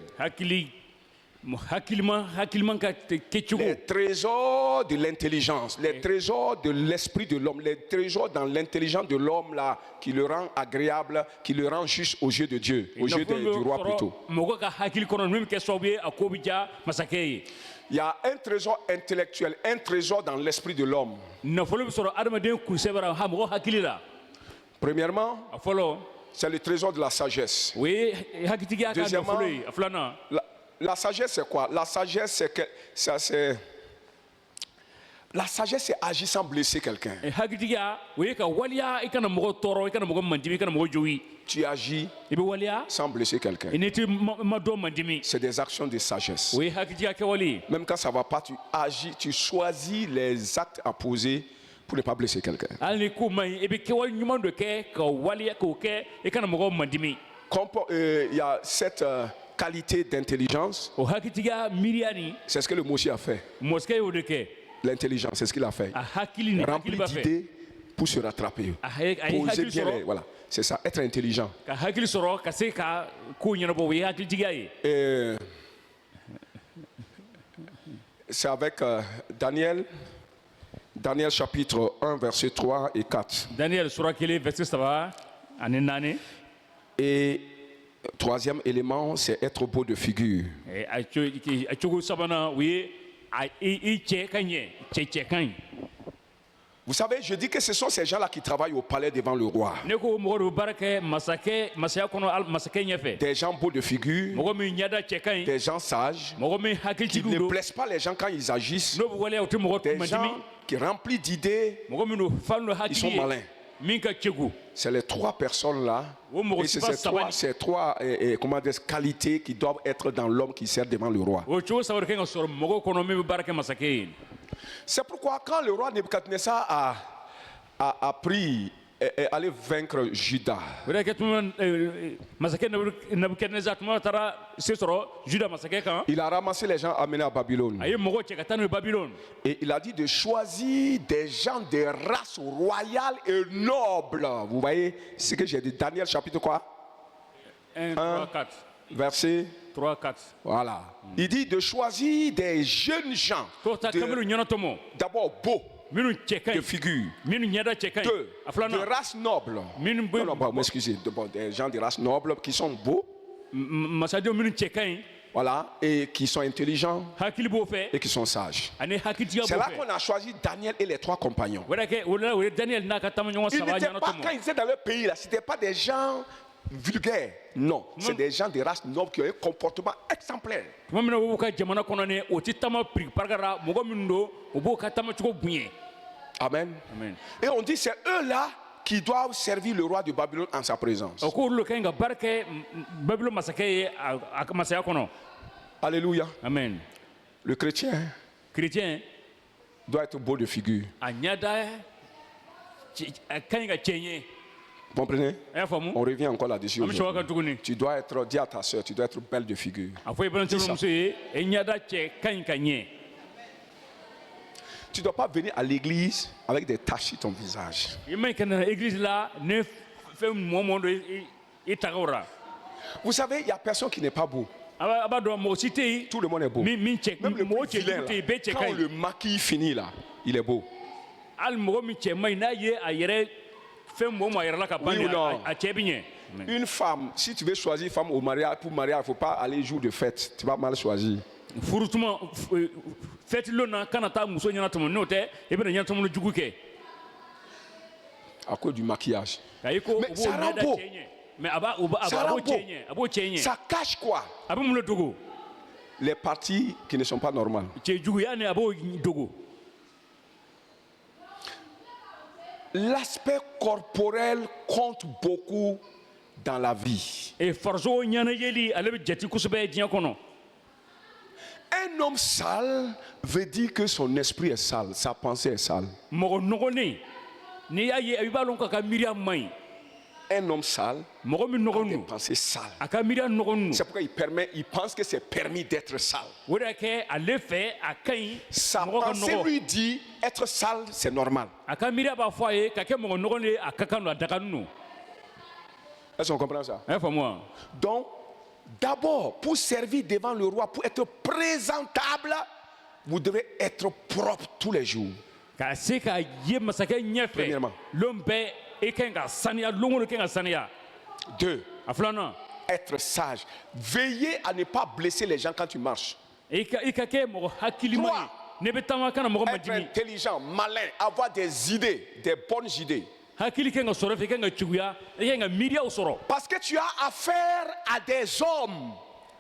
hakiliman ka kɛcogo Les trésors de l'intelligence, les trésors de l'esprit de l'homme, les trésors dans l'intelligence de l'homme là, qui le rend agréable, qui le rend juste aux yeux de Dieu, aux yeux du roi plutôt. mɔgɔ ka hakili kɔnɔ min bɛ kɛ sababu ye a ko bɛ diya masakɛ ye Il y a un trésor intellectuel, un trésor dans l'esprit de l'homme. nafolo bɛ sɔrɔ adamaden kunsɛbɛra mɔgɔ hakili la Premièrement, a fɔlɔ c'est le trésor de la sagesse. o ye hakilitigiya ka Deuxièmement, nafolo ye a filanan La sagesse, c'est quoi? La sagesse, c'est que c'est. La sagesse, c'est agir sans blesser quelqu'un. hakilitigiya o ye ka waliya i kana mɔgɔ tɔɔrɔ i kana mɔgɔ mandimi i kana mɔgɔ jogi Tu agis i bɛ waliya sans blesser quelqu'un. i ni tɛ ma dɔ mandimi C'est des actions de sagesse. o ye hakilitigiya kɛwale ye Même quand ça ne va pas, tu agis, tu choisis les actes à poser pour ne pas blesser quelqu'un. hali ni ko man ɲi i bɛ kɛwale ɲuman dɔ kɛ ka waliya k'o kɛ i kana mɔgɔ mandimi Il y a cette qualité d'intelligence. o hakilitigiya miiriya nin C'est ce que le Moshi a fait. mɔsikɛ y'o de kɛ L'intelligence, c'est ce qu'il a fait. a hakili ni Rempli hakili b'a fɛ d'idées pour se rattraper. a ye Poser hakili bien sɔrɔ voilà. C'est ça, être intelligent. ka hakili sɔrɔ ka se ka ko ɲɛnabɔ o ye hakilitigiya ye Et c'est avec Daniel chapitre 1, verset 3 et 4. Daniel sura 1 verset 3 ani 4 Et troisième élément, c'est être beau de figure. a cogo sabanan o ye i cɛ ka ɲɛ cɛ ka ɲi Vous savez, je dis que ce sont ces gens-là qui travaillent au palais devant le roi. ne ko mɔgɔ de bɛ baara kɛ masaya kɔnɔ masakɛ ɲɛfɛ Des gens beaux de figure, mɔgɔ min ɲɛda cɛ ka ɲi des gens sages, mɔgɔ min qui hakilitigiw ne don blessent pas les gens quand ils agissent, n'o bɛ waleya o tɛ mɔgɔ des mandimi gens qui remplis d'idées. mɔgɔ min don fan don Ils sont hakili malins. ye min ka cegu C'est les trois personnes-là. O mɔgɔ Et c'est sifa ces saba trois, ni- ces trois comment dire, qualités qui doivent être dans l'homme qui sert devant le roi. o cogo saba de kan ka sɔrɔ mɔgɔw kɔnɔ min bɛ baara kɛ masakɛ ye C'est pourquoi quand le roi Nebuchadnezzar a pris et allé vaincre Juda, o de kɛ tuma masakɛ nabukadnezar tuma taara se sɔrɔ juda masakɛ kan il a ramassé les gens amenés à Babylone. a ye mɔgɔw cɛ ka taa n'u ye babilɔni Et il a dit de choisir des gens de race royale et noble. Vous voyez ce que j'ai dit, Daniel chapitre quoi? 1 3 4 verset. 3-4 Voilà. Il dit de choisir des jeunes gens. ko ta kamilu ɲɛna tɔmɔ D'abord beaux minnu cɛ ka de ɲi figure. minnu ɲɛda cɛ ka ɲi Deux, a de filanan race noble. minnu bɛ Non, m'excusez. Des gens de race noble qui sont beaux. masadenw minnu cɛ ka ɲi Voilà. Et qui sont intelligents hakili b'o fɛ et qui sont sages. ani hakilitigiya C'est b'o là fɛ qu'on a choisi Daniel et les trois compagnons. o de ye Daniel n'a ka taamaɲɔgɔn Ils saba n'étaient ɲɛna pas, quand tɔmɔ ils étaient dans leur pays, là, ce n'étaient pas des gens vulgaires. Non, c'est des gens de race noble qui ont un comportement exemplaire. tuma min na o b'u ka jamana kɔnɔ ni o tɛ taama piriparikara mɔgɔ minnu don o b'o ka taamacogo bonya Amen. amen Et on dit c'est eux-là qui doivent servir le roi de Babylone en sa présence. o ko olu ka ɲi ka baara kɛ babilo masakɛ ye a ka masaya kɔnɔ Alléluia. amen Le chrétien chrétien doit être beau de figure. a ɲɛda a ka ɲi ka cɛ ɲɛ Vous comprenez? a y'a faamu On revient encore là-dessus. an bɛ sɔrɔ aujourd'hui. kan tuguni Tu dois être, dis à ta soeur, tu dois être belle de figure. a fɔ i balimamuso ye e ɲɛda cɛ ka ɲi ka ɲɛ Tu ne dois pas venir à l'église avec des taches sur ton visage. i ma ɲi ka na église la ne fɛn mɔmɔ don i tagaw ra Vous savez, il n'y a personne qui n'est pas beau. a b'a dɔn mɔgɔ si tɛ yen Tout le monde est beau. min cɛ Même le mɔgɔ plus vilain, cɛjugu tɛ yen bɛɛ cɛ là, ka quand ɲi le maquille finit là, il est beau. hali mɔgɔ min cɛ man ɲi n'a ye a yɛrɛ fɛn mɔmɔ a yɛrɛ la ka ban Oui ou non? a cɛ bɛ ɲɛ Une femme, si tu veux choisir femme au mariage, pour mariage, il ne faut pas aller jour de fête. Tu vas mal choisir. furutuma fɛtilon na kana taa muso ɲɛna tɔmɔ n'o tɛ i bɛna ɲɛnatɔmɔni jugu kɛ À cause du maquillage. ayi ko Mais o ça b'o rend ɲɛda beau. cɛ ɲɛ mais a b'o Ça rend cɛ beau. ɲɛ a b'o cɛ ɲɛ Ça cache quoi? a bɛ mun de dogo Les parties qui ne sont pas normales. cɛjuguya ni a b'o dogo L'aspect corporel compte beaucoup dans la vie. farisogo ɲɛnajɛli ale bɛ jate kosɛbɛ diɲɛ kɔnɔ Un homme sale veut dire que son esprit est sale, sa pensée est sale. mɔgɔ nɔgɔlen n'i y'a ye i b'a dɔn k'a ka miiriya man ɲi Un homme sale mɔgɔ min a nɔgɔlen des don pensées sales. a ka miiriya nɔgɔlen C'est don pourquoi il pense que c'est permis d'être sale. o de y'a kɛ ale fɛ a ka ɲi Sa mɔgɔ ka pensée nɔgɔ lui dit être sale, c'est normal. a ka miiriya b'a fɔ a ye ka kɛ mɔgɔ nɔgɔlen ye a ka kan don a daganen don Est-ce qu'on comprend ça? a y'a faamu wa Donc, d'abord, pour servir devant le roi, pour être présentable, vous devez être propre tous les jours. k'a se k'a ye masakɛ ɲɛfɛ Premièrement. lon bɛɛ i ka ɲi ka saniya lon o lon ka ɲi ka saniya Deux, a filanan être sage. Veillez à ne pas blesser les gens quand tu marches. i ka kɛ mɔgɔ hakilima Trois. ye ne bɛ taama kana mɔgɔ ma Être dimi intelligent, malin, avoir des idées, des bonnes idées. hakili ka ɲi ka sɔrɔ i fɛ i ka ɲi ka juguya i ka ɲi ka miiriyaw sɔrɔ Parce que tu as affaire à des hommes.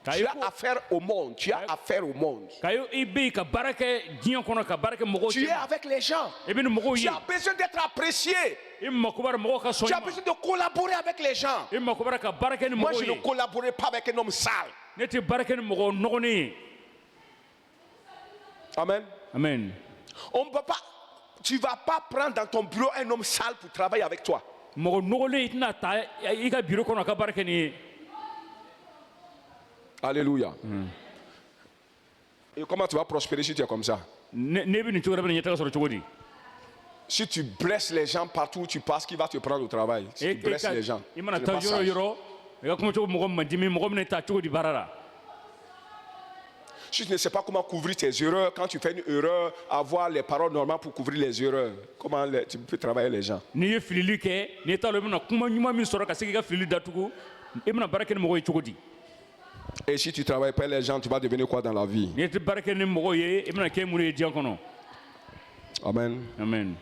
Tu Caillou. as affaire au monde. Tu as affaire au monde. ka i bɛ yen ka baara kɛ diɲɛ kɔnɔ ka baara kɛ mɔgɔw Tu es cɛ avec les gens. i bɛ ni mɔgɔw Tu ye as besoin d'être apprécié. i makobara mɔgɔw ka sɔn Tu i as ma besoin de collaborer avec les gens. i makobara ka baara kɛ ni Moi, mɔgɔw je ne ye collaborais pas avec un homme sale. ne tɛ baara kɛ ni mɔgɔ nɔgɔlen ye Amen. amen On ne peut pas. Tu ne vas pas prendre dans ton bureau un homme sale pour travailler avec toi. mɔgɔ nɔgɔlen i tɛna ta i ka biro kɔnɔ a ka baara kɛ nin ye Alléluia. Et comment tu vas prospérer si tu es comme ça? ne bɛ nin cogo la bɛ nin ɲɛtaga sɔrɔ cogo di Si tu blesses les gens partout où tu passes, qui va te prendre au travail? Si tu blesses les gens. i mana tu n'es taa pas yɔrɔ sage. yɔrɔ i ka kuma cogo mɔgɔ min ma dimi mɔgɔ min ta cogo di baara la Si tu ne sais pas comment couvrir tes erreurs, quand tu fais une erreur, avoir les paroles normales pour couvrir les erreurs, comment tu peux travailler les gens? n'i ye filili kɛ n'i t'a dɔn i bɛna kuma ɲuman min sɔrɔ ka se k'i ka filili datugu i bɛna baara kɛ ni mɔgɔw ye cogo di Et si tu ne travailles pas les gens, tu vas devenir quoi dans la vie? n'i tɛ baara kɛ ni mɔgɔw ye i bɛna kɛ mun ye diɲɛ kɔnɔ Amen. amen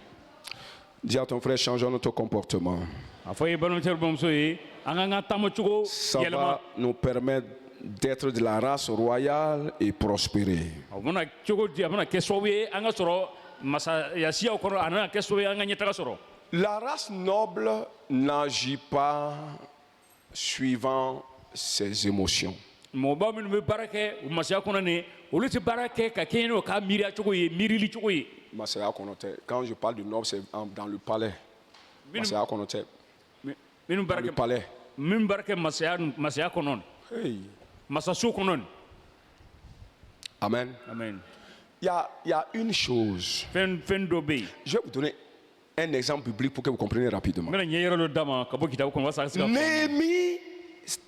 Dis à ton frère, changeons notre comportement. a fɔ i ye balimamuso balimamuso ye an k'an ka taamacogo Ça yɛlɛma va nous permettre d'être de la race royale et prospérer. a bɛna cogo di a bɛna kɛ sababu ye an ka sɔrɔ masaya siyaw kɔnɔ a nana kɛ sababu ye an ka ɲɛtaga sɔrɔ La race noble n'agit pas suivant ses émotions. mɔgɔba minnu bɛ baara kɛ masaya kɔnɔ nin olu tɛ baara kɛ ka kɛ n'o ka miiriya cogo ye miirili cogo ye Masaya Konote, quand je parle du noble, c'est dans le palais. Masaya Konote, minnu dans baara le kɛ palais. minnu baara kɛ masaya kɔnɔ Hey. masaso kɔnɔ Amen. amen Il y a une chose. fɛn dɔ bɛ yen Je vais vous donner un exemple biblique pour que vous compreniez rapidement. n bɛna ɲɛ yɔrɔ dɔ d'a ma ka bɔ kitabu kɔnɔ walasa a ka se ka faamu. Néhémie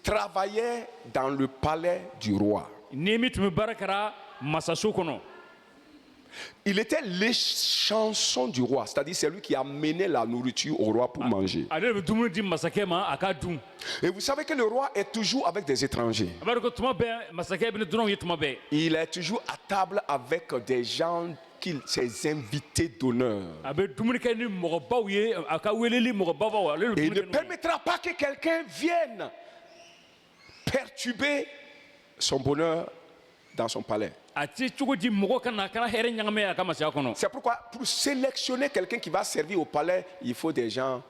travaillait dans le palais du roi. Némi tun bɛ baara kɛra masaso kɔnɔ. Il était l'échanson du roi, c'est-à-dire c'est lui qui amenait la nourriture au roi pour manger. Ale de bɛ dumuni di masakɛ ma a k'a dun. Et vous savez que le roi est toujours avec des étrangers. A b'a dɔn ko tuma bɛɛ masakɛ bɛ ni dunanw ye tuma bɛɛ. Il est toujours à table avec des gens, ses invités d'honneur. A bɛ dumuni kɛ ni mɔgɔbaw ye a ka weleli mɔgɔbabaw ale de Et il ne dumuni kɛ n'u ye. permettra pas que quelqu'un vienne perturber son bonheur dans son palais. A ti cogo di mɔgɔ ka na a kɛra hɛrɛ ɲagami a ka masaya kɔnɔ. C'est pourquoi pour sélectionner quelqu'un qui va servir au palais, il faut des gens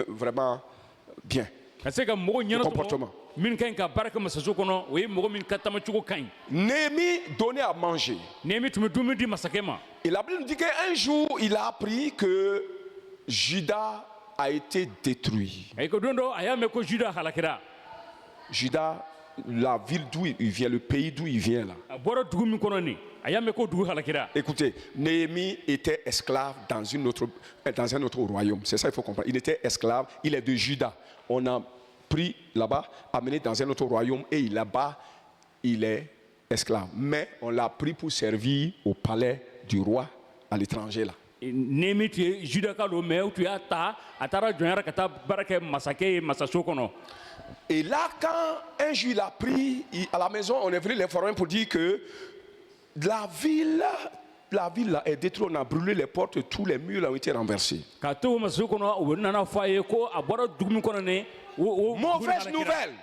vraiment bien. Ka se ka mɔgɔ ɲɛna comportement. min ka ɲi ka baara kɛ masaso kɔnɔ o ye mɔgɔ min ka tamacogo ka ɲi. Néhémie donnait à manger. Némi tun bɛ dumuni di masakɛ ma. Et la Bible nous dit qu'un jour, il a appris que Juda a été détruit. A ko don dɔ a y'a mɛn ko Juda halakira. Juda, la ville d'où il vient, le pays d'où il vient là. A bɔra dugu min kɔnɔ nin a y'a mɛn ko dugu halakira. Écoutez, Néhémie était esclave dans un autre royaume. C'est ça il faut comprendre. Il était esclave, il est de Juda. On a pris là-bas, amené dans un autre royaume et là-bas, il est esclave. Mais on l'a pris pour servir au palais du roi à l'étranger là. Némi tun ye Juda ka don mais u tun y'a ta a taara jɔnyara ka taa baara kɛ masakɛ ye masaso kɔnɔ. Et là, quand un jour il a pris, à la maison, on est venu les forains pour dire que la ville là est détruite, on a brûlé les portes, tous les murs ont été renversés. Ka to masaso kɔnɔ u nana fɔ a ye ko a bɔra dugu min kɔnɔ nin Mauvaise nouvelle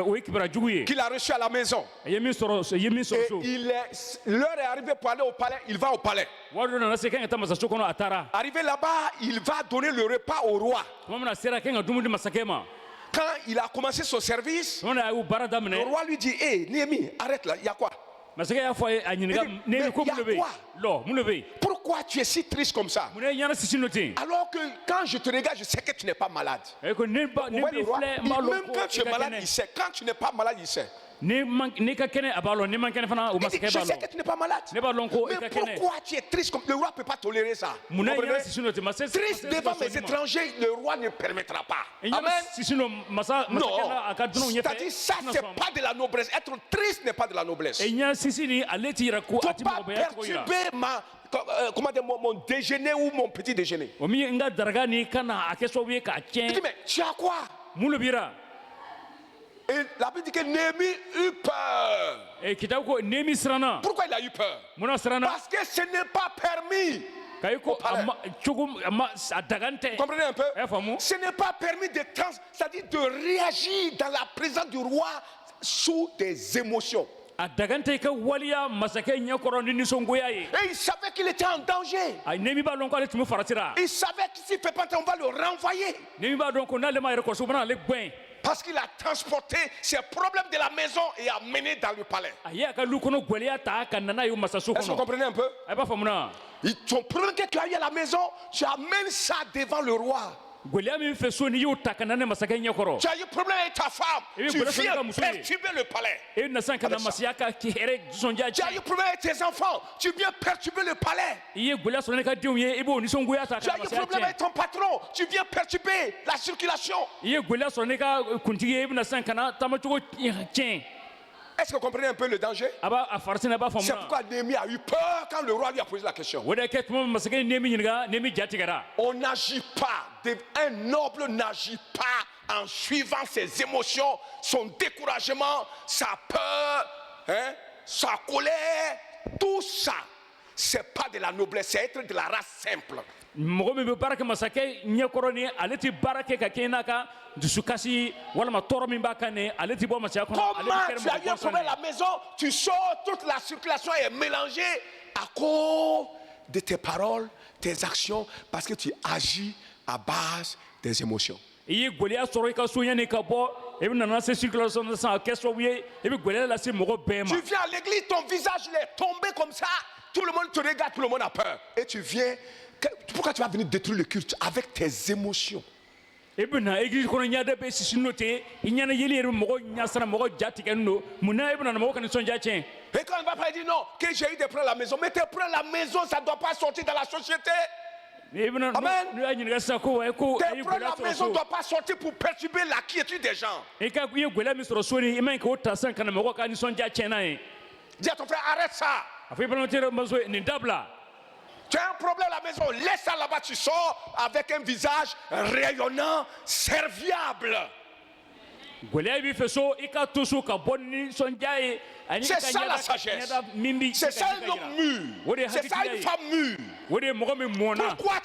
o ye kibaruya jugu ye. qu'il a reçue à la maison. A ye min sɔrɔ so. Et l'heure est arrivée pour aller au palais, il va au palais. Wari dɔ nana se kan ka taa masaso kɔnɔ a taara. Arrivé là-bas, il va donner le repas au roi. Tuma min na sera kan ka dumuni di masakɛ ma. Quand il a commencé son service, Tuma min na a y'u baara le daminɛ. roi lui dit, hé, Néhémie, arrête là, il y a quoi? Masakɛ y'a fɔ a ye a ɲininka Mais Némi ko y a mun de bɛ yen. quoi? Lɔ mun de bɛ yen. Pourquoi tu es si triste comme ça? Mun de ye ɲana sisi n'o ten. Alors que quand je te regarde, je sais que tu n'es pas malade. A ko ne Ouais, le b'i roi, filɛ n b'a même lɔn ko quand tu i es ka malade, kɛnɛ. il sait. Quand tu n'es pas malade, il sait. N'i ka kɛnɛ a b'a lɔn n'i man kɛnɛ fana o Il dit, masakɛ je b'a sais que lɔn. tu n'es pas malade. Ne b'a lɔn ko i Mais ka kɛnɛ. pourquoi tu es triste comme le roi ne peut pas tolérer ça? Mun na Vous i ɲana comprenez? sisi n'o ten Triste devant mes étrangers, le roi ne permettra pas. I ɲana Amen. sisi n'o masakɛ Non, n'a a ka dunanw ɲɛfɛ. c'est-à-dire ça, c'est pas de la noblesse. Être triste n'est pas de la noblesse. I ɲana sisi ni ale ti yɛrɛ ko Il a ne ti faut pas mɔgɔbaya cogo yira. perturber comment dire, mon déjeuner ou mon petit déjeuner. O min ye n ka daraka ni ka na a kɛ sababu ye k'a Il dit, tiɲɛ. mais tu as quoi? Mun de b'i ra? Et la Bible dit que Néhémie eut peur. Kitabu ko Némi siranna. Pourquoi il a eu peur? Mun na siranna? Parce que ce n'est pas permis. K'a ye ko palais. a dagan tɛ. Comprenez un peu? A y'a faamu? Ce n'est pas permis c'est-à-dire de réagir dans la présence du roi sous des émotions. A dagan tɛ i ka waliya masakɛ ɲɛkɔrɔ ni nisɔngoya ye. Et il savait qu'il était en danger. A Némi b'a dɔn k'ale tun bɛ farasira. Il savait que s'il ne fait pas ça, on va le renvoyer. Némi b'a dɔn ko n'ale ma yɛrɛ kɔlɔsi u bɛna ale gɛn. Parce qu'il a transporté ses problèmes de la maison et amené dans le palais. A ye a ka lu kɔnɔ gwɛlɛya ta ka na n'a ye masaso Est-ce que vous kɔnɔ. comprenez un peu? A b'a faamu na? Ton problème que tu as eu à la maison, tu amènes ça devant le roi. Gwɛlɛya min fɛ so n'i y'o ta ka na ne masakɛ ɲɛkɔrɔ. Tu as eu problème avec ta femme, Eh bien, tu voilà, viens c'est comme ça. perturber le palais. E na san ka na Avec ça. masaya ka hɛrɛ nisɔndiya Tu as eu tiɲɛ. problème avec tes enfants, tu viens perturber le palais. I ye gwɛlɛya sɔrɔ ne ka denw ye i b'o nisɔngoya ta Tu ka as na eu masaya problème avec tiɲɛ. ton patron, tu viens perturber la circulation. I ye gwɛlɛya sɔrɔ ne ka kuntigi ye i bɛna san ka na taamacogo tiɲɛ. Est-ce que vous comprenez un peu le danger? A b'a farasina a b'a faamu C'est na. pourquoi Néhémie a eu peur quand le roi lui a posé la question. O de kɛ tuma min masakɛ ye Némi ɲininka Némi ja tigɛra. On n'agit pas, un noble n'agit pas en suivant ses émotions, son découragement, sa peur, hein, sa colère, tout ça. C'est pas de la noblesse, c'est être de la race simple. Mɔgɔ min bɛ baara kɛ masakɛ ɲɛkɔrɔ ni ale tɛ baara kɛ ka kɛ n'a ka dusukasi walima tɔɔrɔ min b'a kan ni ale tɛ bɔ masaya kɔnɔ. Ale Comment bɛ kɛ tu as eu un mɔgɔ problème à la maison, tu sors, toute la circulation est mélangée à cause de tes paroles, tes actions, parce que tu agis à base des émotions. I ye gwɛlɛya sɔrɔ i ka so yanni ka bɔ i bɛ nana se circulation na sisan a kɛ sababu ye i bɛ gwɛlɛya lase mɔgɔ bɛɛ ma. Tu viens à l'église, ton visage il est tombé comme ça, tout le monde te regarde, tout le monde a peur. Et tu viens, pourquoi tu vas venir détruire le culte avec tes émotions? I bɛ na église kɔnɔ ɲɛda bɛ sisi n'o tɛ i ɲɛna yeli yɛrɛ mɔgɔ ɲasara mɔgɔ ja tigɛlen don mun na i bɛ na mɔgɔ ka nisɔndiya tiɲɛ. Et quand on va pas dire non, que j'ai eu des problèmes à la maison, mais tes problèmes à la maison, ça ne doit pas sortir dans la société. Amen. Tes preuves à la maison ne doivent pas sortir pour perturber la quiétude des gens. Dis à ton frère, arrête ça. Tu as un problème à la maison, laisse ça là-bas, tu sors avec un visage rayonnant, serviable. C'est ça la sagesse. C'est ça un homme mûr. C'est ça une femme mûre. Pourquoi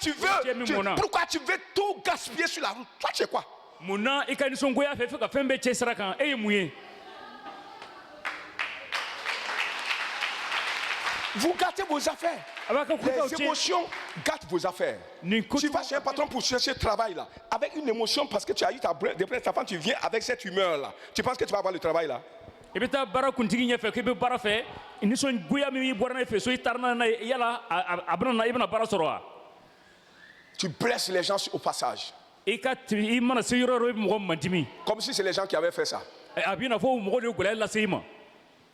tu veux tout gaspiller sur la route? Toi, tu sais quoi? Vous gâtez vos affaires. Les émotions gâtent vos affaires. Tu vas chez un patron pour chercher travail là, avec une émotion parce que tu as eu ta femme, tu viens avec cette humeur là. Tu penses que tu vas avoir le travail là? Tu blesses les gens au passage. Comme si c'est les gens qui avaient fait ça.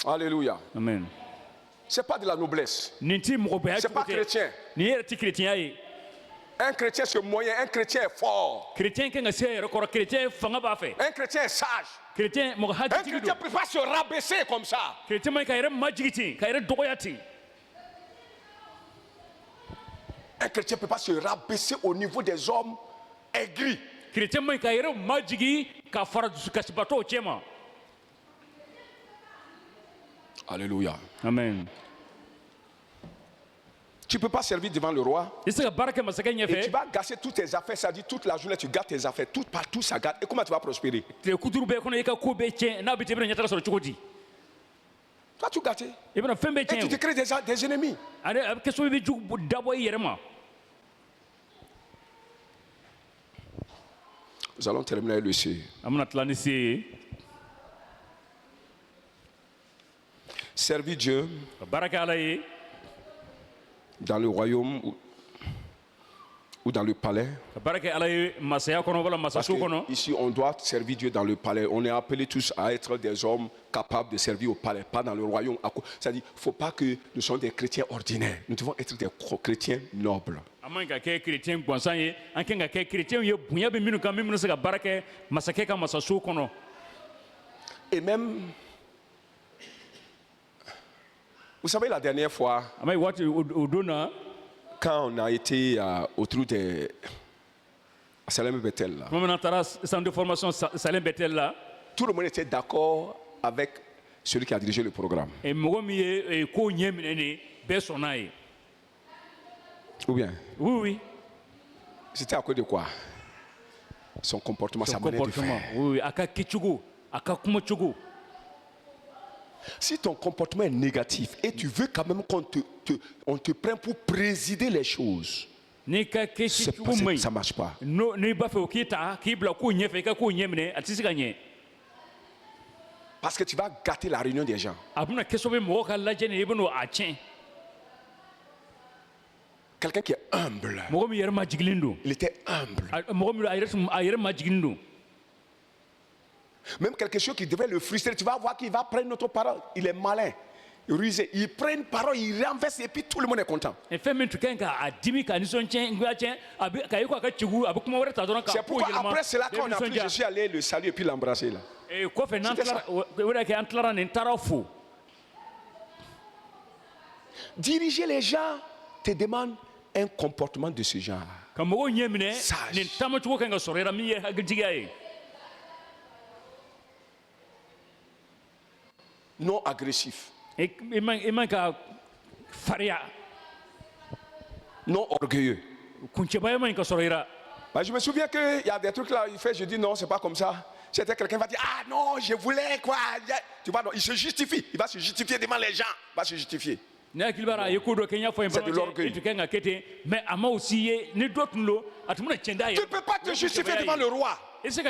Alléluia. Amen. C'est pas de la noblesse. C'est pas chrétien. Un chrétien c'est moyen, un chrétien est fort. Un chrétien est sage. Un chrétien ne peut pas se rabaisser comme ça. Un chrétien ne peut pas se rabaisser au niveau des hommes aigris. Alléluia. Amen. Tu ne peux pas servir devant le roi. Et tu vas gâcher toutes tes affaires. Ça dit toute la journée, tu gâtes tes affaires. Tout partout, ça gâte. Et comment tu vas prospérer? Toi, tu gâtes. Et tu te crées des ennemis. Nous allons terminer le C. Servir Dieu dans le royaume ou dans le palais. Parce que ici, on doit servir Dieu dans le palais. On est appelés tous à être des hommes capables de servir au palais, pas dans le royaume. C'est-à-dire, il ne faut pas que nous soyons des chrétiens ordinaires. Nous devons être des chrétiens nobles. Et même, vous savez, la dernière fois, quand on a été autour de Salem Bethel, tout le monde était d'accord avec celui qui a dirigé le programme. Ou bien? Oui. C'était à cause de quoi? Son comportement, sa manière de faire. Oui. Si ton comportement est négatif et tu veux quand même qu'on te prenne pour présider les choses, ça ne marche pas. Parce que tu vas gâter la réunion des gens. Quelqu'un qui est humble. Il était humble. Même quelque chose qui devait le frustrer, tu vas voir qu'il va prendre notre parole. Il est malin, rusé. Il prend une parole, il renverse et puis tout le monde est content. C'est pourquoi après cela, quand on a pris, je suis allé le saluer et puis l'embrasser là. Diriger les gens te demande un comportement de ce genre. Sage. Non agressif. Non orgueilleux. Bah, je me souviens qu'il y a des trucs là, il fait, je dis non, c'est pas comme ça. C'était quelqu'un qui va dire, ah non, je voulais quoi. Tu vois, non, il se justifie. Il va se justifier devant les gens. Il va se justifier. C'est de l'orgueil. Tu ne peux pas te justifier devant le roi. Non, tu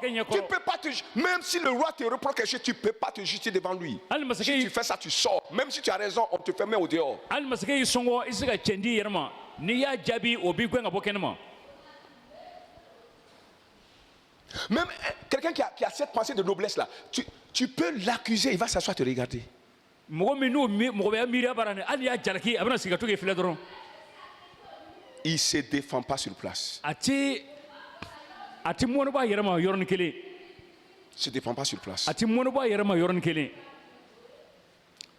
ne peux pas te. Même si le roi te reprend quelque chose, tu ne peux pas te justifier devant lui. Si tu fais ça, tu sors. Même si tu as raison, on te fait mettre au dehors. Même quelqu'un qui a cette pensée de noblesse là, tu peux l'accuser, il va s'asseoir te regarder. il ne se défend pas sur place. ati mɔni b'a yɛrɛ ma yɔrɔnin kelen. Il ne se défend pas sur place. ati mɔni b'a yɛrɛ ma yɔrɔnin kelen.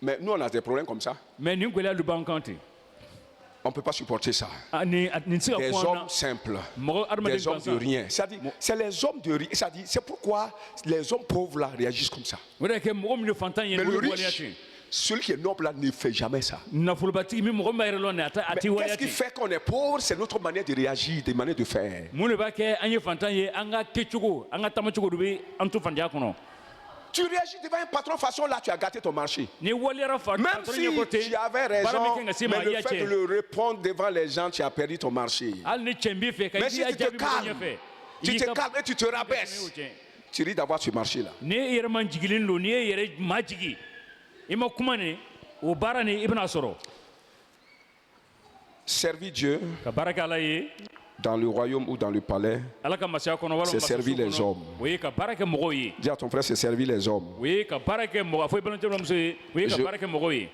Mais nous, on a des problèmes comme ça. mais nin gɛlɛya de b'an kan ten. On ne peut pas supporter ça. nin tɛ se ka Des kun an na. hommes simples, mɔgɔ adamaden des hommes de gansan. rien. C'est-à-dire, c'est les hommes de rien. C'est-à-dire, c'est pourquoi les hommes pauvres là réagissent comme ça. o de y'a kɛ mɔgɔ min ye fantan ye Mais le olu bɛ waleya riche, ten. celui qui est noble là, ne fait jamais ça. nafolobatigi min mɔgɔ min b'a yɛrɛ lɔn nin a Mais tɛ qu'est-ce waleya qui ten. fait qu'on est pauvre? C'est notre manière de réagir, des manières de faire. mun de b'a kɛ an ye fantan ye an ka kɛcogo an ka taamacogo de bɛ an to fantanya kɔnɔ. Tu réagis devant un patron façon là, tu as gâté ton marché. ni waliyara Même patron si ɲɛ ko ten tu avais baara min raison, kɛ ka se mais ma i le y'a fait de cɛ. le répondre devant les gens, tu as perdu ton marché. hali ni cɛ n b'i fɛ ka Mais si i tu te jaabi mɔgɔ calmes, ɲɛfɛ. tu te calmes et tu te rabaisses, tu risques d'avoir ce marché-là. ni e yɛrɛ man jigilen don ni e yɛrɛ ma jigi i ma kuma nin o baara nin i bɛna sɔrɔ. Servir Dieu ka baara kɛ ala ye dans le royaume ou dans le palais, ala ka masaya kɔnɔ walima c'est servir masaso les kɔnɔ, hommes. o ye ka baara kɛ mɔgɔw ye. dis à ton frère, c'est servir les hommes. o ye ka baara kɛ mɔgɔ a fɔ i balimamuso ye o ye ka Je- baara kɛ mɔgɔw ye.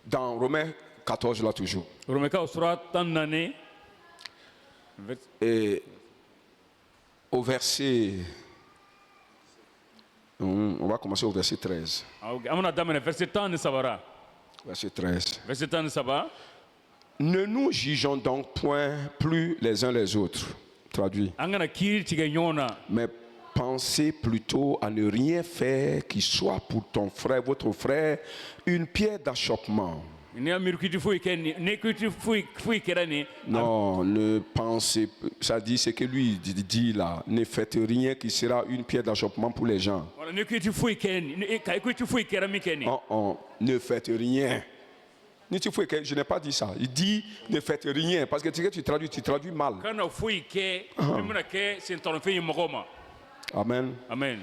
Dans Romains 14, là toujours. Romɛkaw sura 14 Et au verset... On va commencer au verset 13. an bɛna daminɛ verset 13 ra. Verset 13. verset 13 Ne nous jugeons donc point plus les uns les autres. Traduit. an kana kiiri tigɛ ɲɔgɔn na. Mais pensez plutôt à ne rien faire qui soit pour ton frère, votre frère, une pierre d'achoppement. n'i y'a miiri k'i tɛ foyi kɛ nin ni k'i tɛ foyi kɛra nin. Non, ne pensez, ça dit ce que lui dit là, ne faites rien qui sera une pierre d'achoppement pour les gens. wala ni k'i tɛ foyi kɛ nin ni ka i ko i tɛ foyi kɛra min kɛ nin. Ne faites rien. Ni tu fais que je n'ai pas dit ça. Il dit ne faites rien parce que tu traduis mal. kana foyi kɛ min bɛna kɛ sentɔrɔfɛn ye mɔgɔw ma. Amen. amen.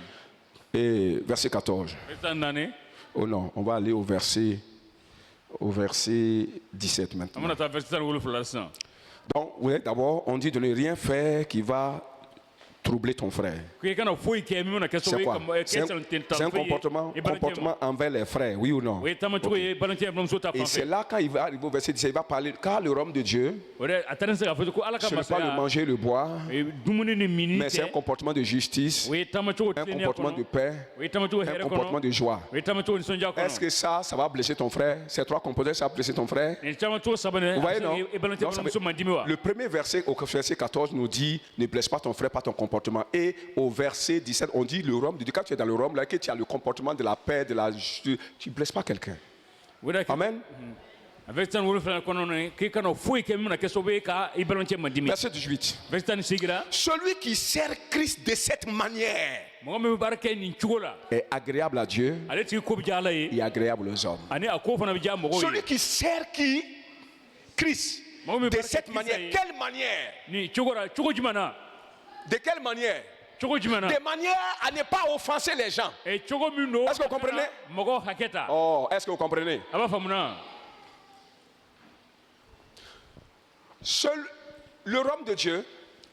Et verset 14. verset 14 Oh non, on va aller au verset 17 an maintenant. bɛna taa verset 17 sisan. Donc, oui, d'abord, on dit de ne rien faire qui va troubler ton frère. ko i kana foyi kɛ min bɛna kɛ C'est sababu ye quoi? ka C'est un kɛ sentɔrɔfɛn ye comportement, i balimancɛ ma. comportement envers les frères, oui ou non? o ye taamacogo ye balimancɛ balimamuso ta Et fan c'est fɛ. là quand il va arriver au verset 17, il va parler, car le royaume de Dieu, o de a taara n se k'a fɔ ko ala ka ce n'est pas le masaya manger et le boire, o ye dumuni ni mini mais c'est un tɛ comportement de justice, o ye taamacogo un tilennenya comportement de kɔnɔ paix, o ye taamacogo un hɛrɛ comportement kɔnɔ de joie. o ye taamacogo nisɔndiya Est-ce kɔnɔ. que ça va blesser ton frère? Ces trois comportements, ça va blesser ton frère? nin caamacogo saba nin Vous voyez, a non? bɛ se ka i balimancɛ Donc, ça balimamuso man dimi wa. veut- le premier verset, au verset 14, nous dit ne blesse pas ton frère par ton comportement. Et au verset 17, on dit le royaume de Dieu. Quand tu es dans le royaume, là, que tu as le comportement de la paix, de la justice, tu ne blesses pas quelqu'un. o de y'a kɛ Amen. a verset 17 kɔnɔ nin k'i kana foyi kɛ min bɛna kɛ sababu ye ka i balimancɛ man dimi. Verset 18. verset 18 ra Celui qui sert Christ de cette manière mɔgɔ min bɛ baara kɛ nin cogo la est agréable à Dieu ale tigi ko bɛ diya ala ye et agréable aux hommes. ani a ko fana bɛ diya mɔgɔw Celui ye. qui sert qui? Christ. mɔgɔ min bɛ De baara kɛ cette Kirisa manière. ye Quelle manière? nin cogo la cogo jumɛn na De quelle manière? cogo jumɛn na De manière à ne pas offenser les gens. cogo min don Est-ce que vous comprenez? mɔgɔw hakɛ ta Oh, est-ce que vous comprenez? a b'a faamu na. Seul le royaume de Dieu,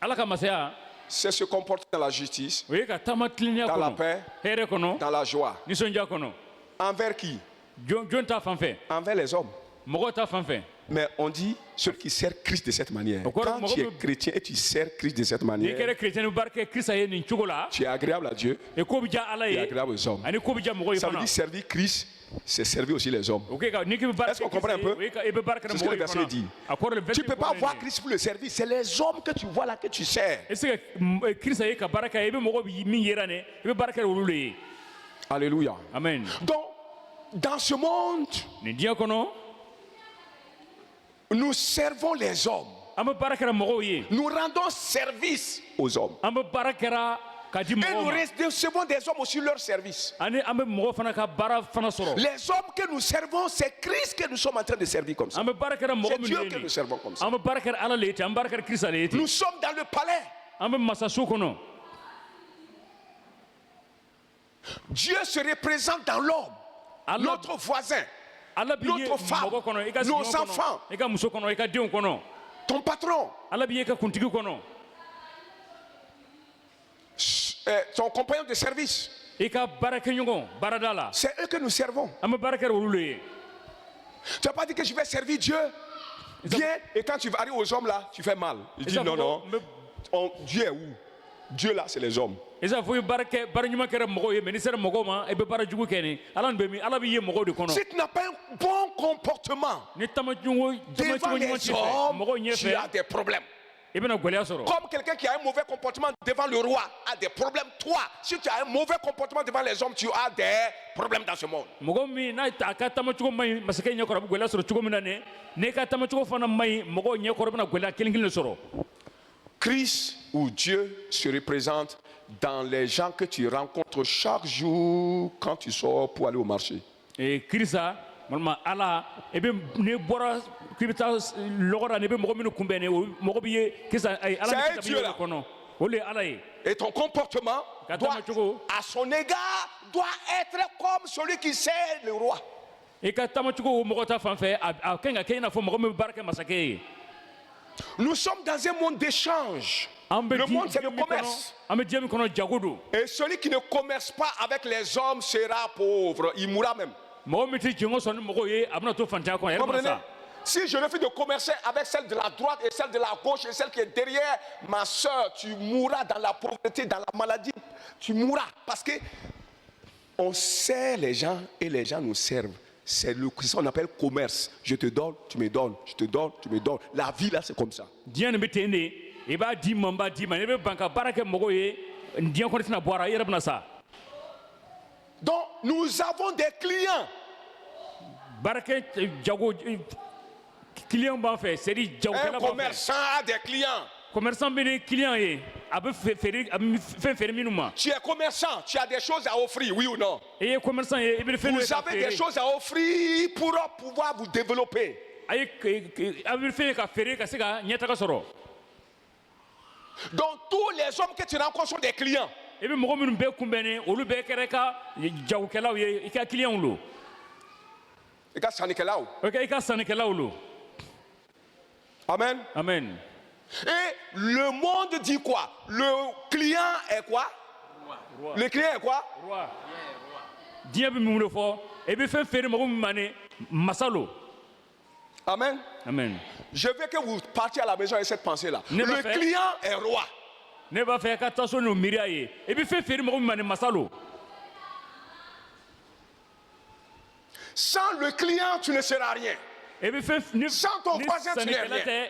ala ka masaya c'est se comporter dans la justice, o ye ka taama tilennenya dans la kɔnɔ paix, hɛrɛ kɔnɔ dans la joie. nisɔndiya kɔnɔ Envers qui? jɔn ta fan fɛ Envers les hommes. mɔgɔw ta fan fɛ. Mais on dit celui qui sert Christ de cette manière. Pourquoi- Quand tu es chrétien et tu sers Christ de cette n'i manière, kɛra chrétien ni baara kɛ kirisa ye nin cogo la tu es agréable à Dieu ko bɛ diya ala et ye agréable aux hommes. ani ko bɛ diya mɔgɔw ye Ça veut fana. dire servir Christ, c'est servir aussi les hommes. o kɛ ka n'i k'i bɛ baara Est-ce qu'on kɛ comprend un kirisa ye peu? o ye ka i bɛ baara kɛ C'est ni ce que mɔgɔw le ye verset fana. dit. a kɔrɔ de Tu ne peux pas voir verset Christ pour le servir, c'est les hommes que tu vois là que tu sers. e se ka kirisa ye ka baara kɛ i bɛ mɔgɔ min yera nin i bɛ baara kɛ olu de ye. Alléluia. amen. Donc, dans ce monde, nin diɲɛ kɔnɔ nous servons les hommes. an bɛ baara kɛra mɔgɔw ye Nous rendons service aux hommes. an bɛ baara kɛra ka di Et mɔgɔw nous ma recevons des hommes aussi leur service. ani an bɛ mɔgɔw fana ka baara fana sɔrɔ. Les hommes que nous servons, c'est Christ que nous sommes en train de servir comme ça. an bɛ baara kɛra mɔgɔ C'est minnu Dieu ye que nous nin servons comme ça. an bɛ baara kɛra ala le ye ten an bɛ baara kɛra kirisa le ye ten Nous sommes dans le palais. an bɛ masaso kɔnɔ Dieu se représente dans l'homme. ala Notre voisin, ala b'i ye notre femme, mɔgɔ kɔnɔ i ka nos sigiɲɔgɔn enfants. kɔnɔ i ka muso kɔnɔ i ka denw kɔnɔ ton patron, ala b'i ye i ka kuntigi kɔnɔ ton compagnon de service. i ka baarakɛɲɔgɔn baarada la C'est eux que nous servons. an bɛ baara kɛra olu le ye Tu n'as pas dit que je vais servir Dieu. Viens, et quand tu vas arriver aux hommes là, tu fais mal. Il dit non, non. Dieu est où? Dieu là, c'est les hommes. Si tu n'as pas un bon comportement devant les hommes, tu as des problèmes. Comme quelqu'un qui a un mauvais comportement devant le roi a des problèmes, toi, si tu as un mauvais comportement devant les hommes, tu as des problèmes dans ce monde. Christ ou Dieu se représente dans les gens que tu rencontres chaque jour quand tu sors pour aller au marché. Et Christ, Allah, et ton comportement doit, à son égard doit être comme celui qui sert le roi. Nous sommes dans un monde d'échange. Le monde, c'est le commerce. Et celui qui ne commerce pas avec les hommes sera pauvre. Il mourra même. Comprenez? Si je refuse de commercer avec celle de la droite et celle de la gauche et celle qui est derrière, ma soeur, tu mourras dans la pauvreté, dans la maladie. Tu mourras parce que on sert les gens et les gens nous servent. C'est ce qu'on appelle commerce. Je te donne, tu me donnes. Je te donne, tu me donnes. La vie là, c'est comme ça. Donc, nous avons des clients. Un commerçant a des clients. Tu es commerçant, tu as des choses à offrir, oui ou non? Vous avez des choses à offrir pour pouvoir vous développer. Donc tous les hommes que tu rencontres sont des clients. Amen. Amen. Et le monde dit quoi? Le client est quoi? Roi. Le client est quoi? Roi. Amen. Amen. Je veux que vous partiez à la maison avec cette pensée-là. Le client est roi. Sans le client, tu ne seras rien. Sans ton voisin, tu n'es rien.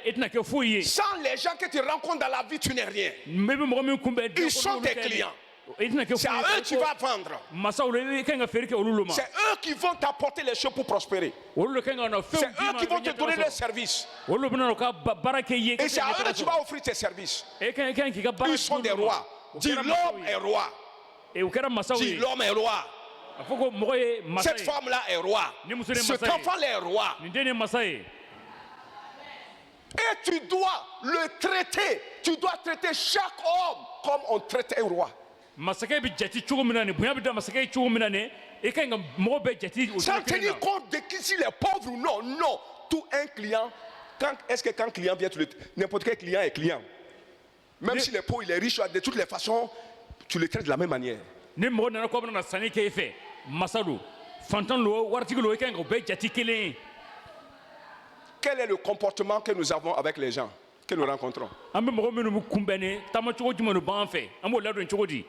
Sans les gens que tu rencontres dans la vie, tu n'es rien. Ils sont tes clients. C'est à eux que tu vas vendre. C'est eux qui vont t'apporter les choses pour prospérer. C'est eux qui vont te donner leurs services. Et c'est à eux que tu vas offrir tes services. Ils sont des rois. Dis l'homme est roi. Dis l'homme est roi. Cette femme-là est roi. Cet enfant-là est roi. Et tu dois le traiter. Tu dois traiter chaque homme comme on traite un roi. Sans tenir compte de qui s'il est pauvre ou non. Non. Tout un client. Est-ce que quand un client vient, n'importe quel client est client. Même s'il est pauvre, il est riche, de toutes les façons, tu le traites de la même manière. Quel est le comportement que nous avons avec les gens que nous rencontrons?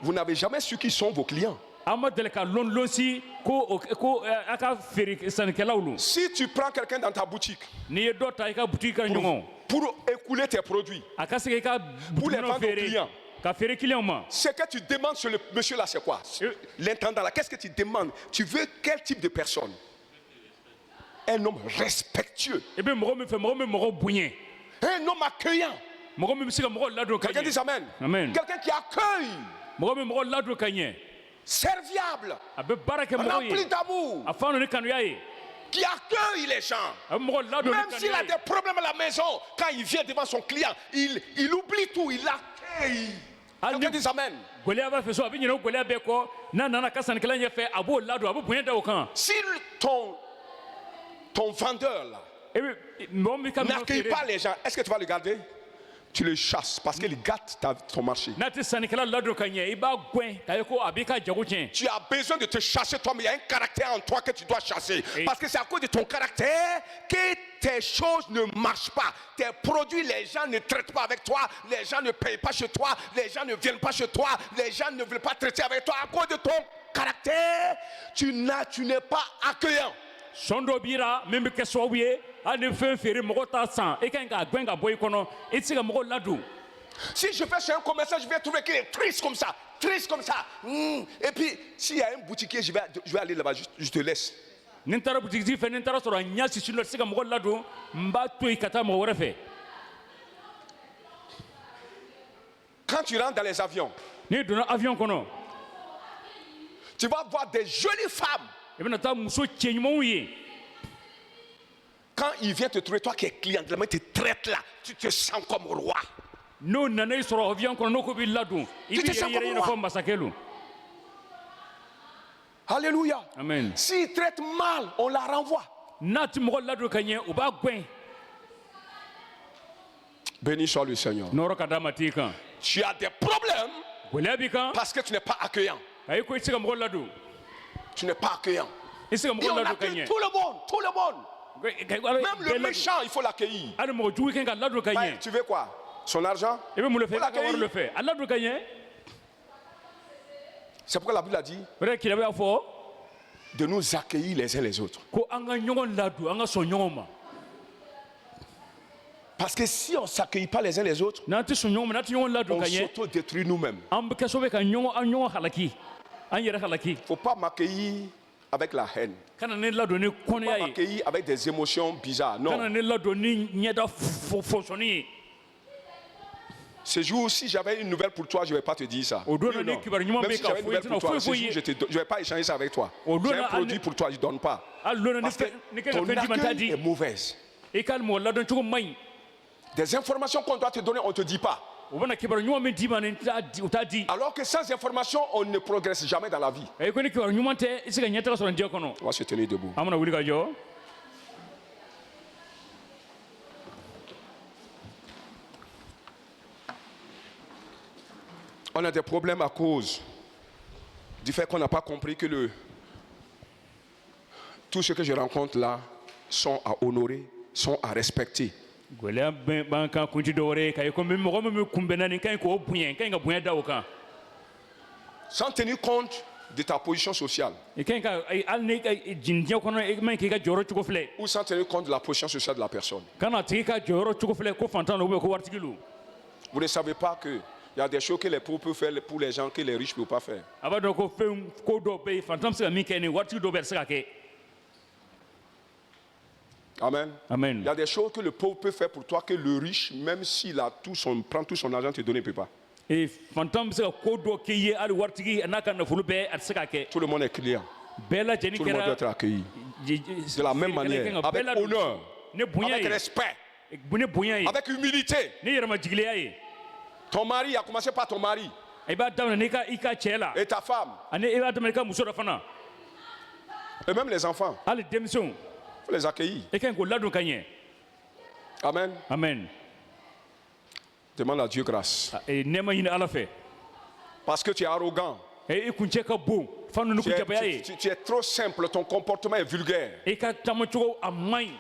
Vous n'avez jamais su qui sont vos clients. Si tu prends quelqu'un dans ta boutique pour écouler tes produits, pour les vendre aux clients, ce que tu demandes sur le monsieur là, c'est quoi? L'intendant là, qu'est-ce que tu demandes? Tu veux quel type de personne? Un homme respectueux. Un homme accueillant. Quelqu'un dit amen. Quelqu'un qui accueille. Serviable. Rempli d'amour. Qui accueille les gens. Même s'il a des problèmes à la maison, quand il vient devant son client, il oublie tout, il accueille. Quelqu'un dit amen. Si ton vendeur là n'accueille pas les gens, est-ce que tu vas le garder? tu le chasses parce qu'il gâte ton marché. n'a tɛ sannikɛla ladon ka ɲɛ i b'a gɛn k'a ye ko a b'i ka jago tiɲɛ. Tu as besoin de te chasser toi, mais il y a un caractère en toi que tu dois chasser. Parce que c'est à cause de ton caractère que tes choses ne marchent pas. Tes produits, les gens ne traitent pas avec toi, les gens ne payent pas chez toi, les gens ne viennent pas chez toi, les gens ne veulent pas traiter avec toi. À cause de ton caractère, tu n'es pas accueillant. sɔn dɔ b'i la min bɛ kɛ sababu ye hali ni fɛn feere mɔgɔw t'a san i ka ɲi k'a gɛn ka bɔ i kɔnɔ i tɛ se ka mɔgɔw ladon. Si je vais chez un commerçant, je vais trouver qu'il est triste comme ça. Triste comme ça. Et puis, s'il y a un boutiquier, je vais aller là-bas, je te laisse. ni n taara butigitigi fɛ ni n taara sɔrɔ a ɲɛ sisi dɔ tɛ se ka mɔgɔ ladon n b'a to yen ka taa mɔgɔ wɛrɛ fɛ. Quand tu rentres dans les avions, n'i donna avion kɔnɔ tu vas voir des jolies femmes. i bɛna taa muso cɛɲumanw ye. Quand il vient te trouver, toi qui es client, il te traite là, tu te sens comme roi. n'o nana i sɔrɔ avion kɔnɔ n'o ko b'i ladon i b'i yɛrɛ i n'a fɔ masakɛ don. Alléluia. Amen. S'il traite mal, on la renvoie. n'a tɛ mɔgɔ ladon ka ɲɛ u b'a gɛn. Béni soit le Seigneur. nɔrɔ ka d'a ma t'i kan. Tu as des problèmes gɛlɛya b'i kan parce que tu n'es pas accueillant. a ye ko i tɛ se ka mɔgɔ ladon. Tu n'es pas accueillant. i tɛ se ka Et mɔgɔ on ladon ka accueille ɲɛ. tout le monde, tout le monde. Même le méchant, il faut l'accueillir. hali mɔgɔ jugu kan ka ladon ka Ouais, ɲɛ. tu veux quoi? Son argent? i bɛ mun de fɛ i Faut bɛ ka wari de l'accueillir. fɛ a ladon ka ɲɛ. C'est pourquoi la Bible a dit o de kira b'a fɔ de nous accueillir les uns les autres. ko an ka ɲɔgɔn ladon an ka sɔn ɲɔgɔn ma. Parce que si on ne s'accueille pas les uns les autres, n'an tɛ sɔn ɲɔgɔn ma n'an tɛ ɲɔgɔn ladon on ka ɲɛ s'auto-détruit nous-mêmes. an bɛ kɛ sababu ye ka ɲɔgɔn halaki an yɛrɛ halaki. Il ne faut pas m'accueillir avec la haine. kana ne ladon ni Pas kɔnɔya ye m'accueillir avec des émotions bizarres. kana Non. ne ladon ni ɲɛda fɔsɔnni ye. Ce jour, si j'avais une nouvelle pour toi, je ne vais pas te dire ça. Au doigt, Oui ou on dit non? qu'il va rien Même me si j'avais une nouvelle faire, pour toi, faut- ce jour, faut- je ne vais pas échanger ça avec toi. Au doigt, J'ai un on- produit pour toi, je ne donne pas. hali lona Parce que ni kɛ ka ton fɛn di man t'a accueil di est mauvaise. i ka mɔgɔ ladon cogo man ɲi. Des informations qu'on doit te donner, on ne te dit pas. u bɛna kibaru ɲuman min d'i ma ni u t'a di. Alors que sans information, on ne progresse jamais dans la vie. a ko ni kibaru ɲuman tɛ i se ka ɲɛtaga sɔrɔ diɲɛ kɔnɔ. On va se tenir debout. an bɛna wuli ka jɔ. On a des problèmes à cause du fait qu'on n'a pas compris que tout ce que je rencontre là sont à honorer, sont à respecter. gɛlɛya b'an kan kun ti dɔwɛrɛ ye k'a ye ko mɔgɔ min bɛ kunbɛnna nin ka ɲi k'o bonya ka ɲi ka bonya da o kan. Sans tenir compte de ta position sociale i ka ɲi ka hali ni jigin diɲɛ kɔnɔ i man ɲi k'i ka jɔyɔrɔ cogo filɛ. ou sans tenir compte de la position sociale de la personne. kana tigi ka jɔyɔrɔ cogo filɛ ko fantan don ko waritigi don. Vous ne savez pas qu'il y a des choses que les pauvres peuvent faire pour les gens que les riches ne peuvent pas faire. a b'a dɔn ko fɛn ko dɔw bɛ yen fantan bɛ se ka min kɛ ni waritigi dɔw bɛ se ka kɛ. Amen. Amen. Il y a des choses que le pauvre peut faire pour toi que le riche, même s'il a prend tout son argent, te donne, ne peut pas. fantan bɛ se ka ko dɔ k'i ye hali waritigi n'a ka nafolo bɛɛ a tɛ se ka kɛ. Tout le monde est client. bɛɛ lajɛlen Tout le monde doit kɛra être accueilli de la même manière, avec honneur, ne bonya avec ye respect, ne bonya ye avec humilité. ne yɛrɛmajigiya ye. Ton mari a commencé par ton mari i b'a daminɛ i ka cɛ la et ta femme, ani i b'a daminɛ i ka muso dɔ fana et même les enfants. hali denmisɛnw Il faut les accueillir. i ka ɲi k'o ladon ka ɲɛ. Amen. amen. Demande à Dieu grâce. nɛɛma ɲini ala fɛ. Parce que tu es arrogant. i kuncɛ ka bon fa ninnu Tu kuncɛbaya es, ye. tu es trop simple. Ton comportement est vulgaire. i ka taamacogo a man ɲi.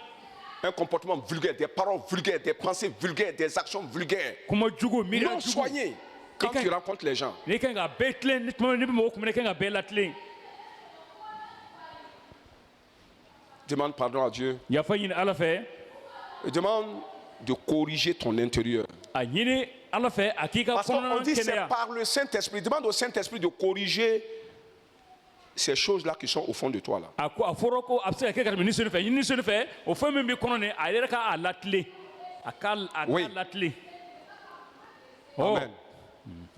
Un comportement vulgaire, des paroles vulgaires, des pensées vulgaires, des actions vulgaires. kuma jugu miiriya Non jugu soigné quand Et quand- tu rencontres les gens. n'i ka ɲi ka bɛɛ tilen ni tuma ni bɛ mɔgɔ kunbɛn i ka ɲi ka bɛɛ latilen. Demande pardon à Dieu. yafa ɲini ala fɛ Et demande de corriger ton intérieur. a ɲini ala fɛ a k'i ka Parce qu'on kɔnɔna dit c'est kɛnɛya. par le Saint-Esprit. Demande au Saint-Esprit de corriger ces choses-là qui sont au fond de toi là. a ko a fɔra ko a bɛ se ka kɛ ka tɛmɛ ni sɔnni fɛ ɲini sɔnni fɛ o fɛn min b'i kɔnɔ nin a yɛrɛ ka a latilen a k'a Oui. latilen. Amen.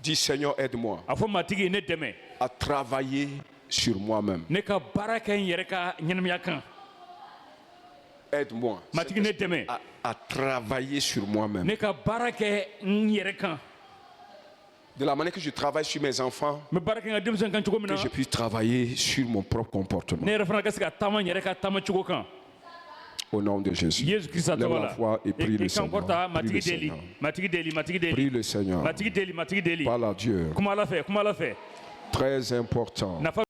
Dis Seigneur, aide-moi a fɔ matigi ne dɛmɛ à travailler sur moi-même. ne ka baara kɛ n yɛrɛ ka ɲɛnamaya kan. Aide-moi matigi ne dɛmɛ à travailler sur moi-même. ne ka baara kɛ n yɛrɛ kan. De la manière que je travaille sur mes enfants, n bɛ baara kɛ n ka denmisɛn kan cogo min que na je puisse travailler sur mon propre comportement. ne yɛrɛ fana ka se ka taama n yɛrɛ ka taamacogo kan. Au nom de Jésus. Yesu Krista Lève tɔgɔ la la voix et prie le Seigneur. kankorta Prie le matigi deli Seigneur. matigi deli matigi Prie deli le Seigneur. matigi deli matigi deli Parle à Dieu. kuma Ala fɛ kuma Ala fɛ Très important. nafa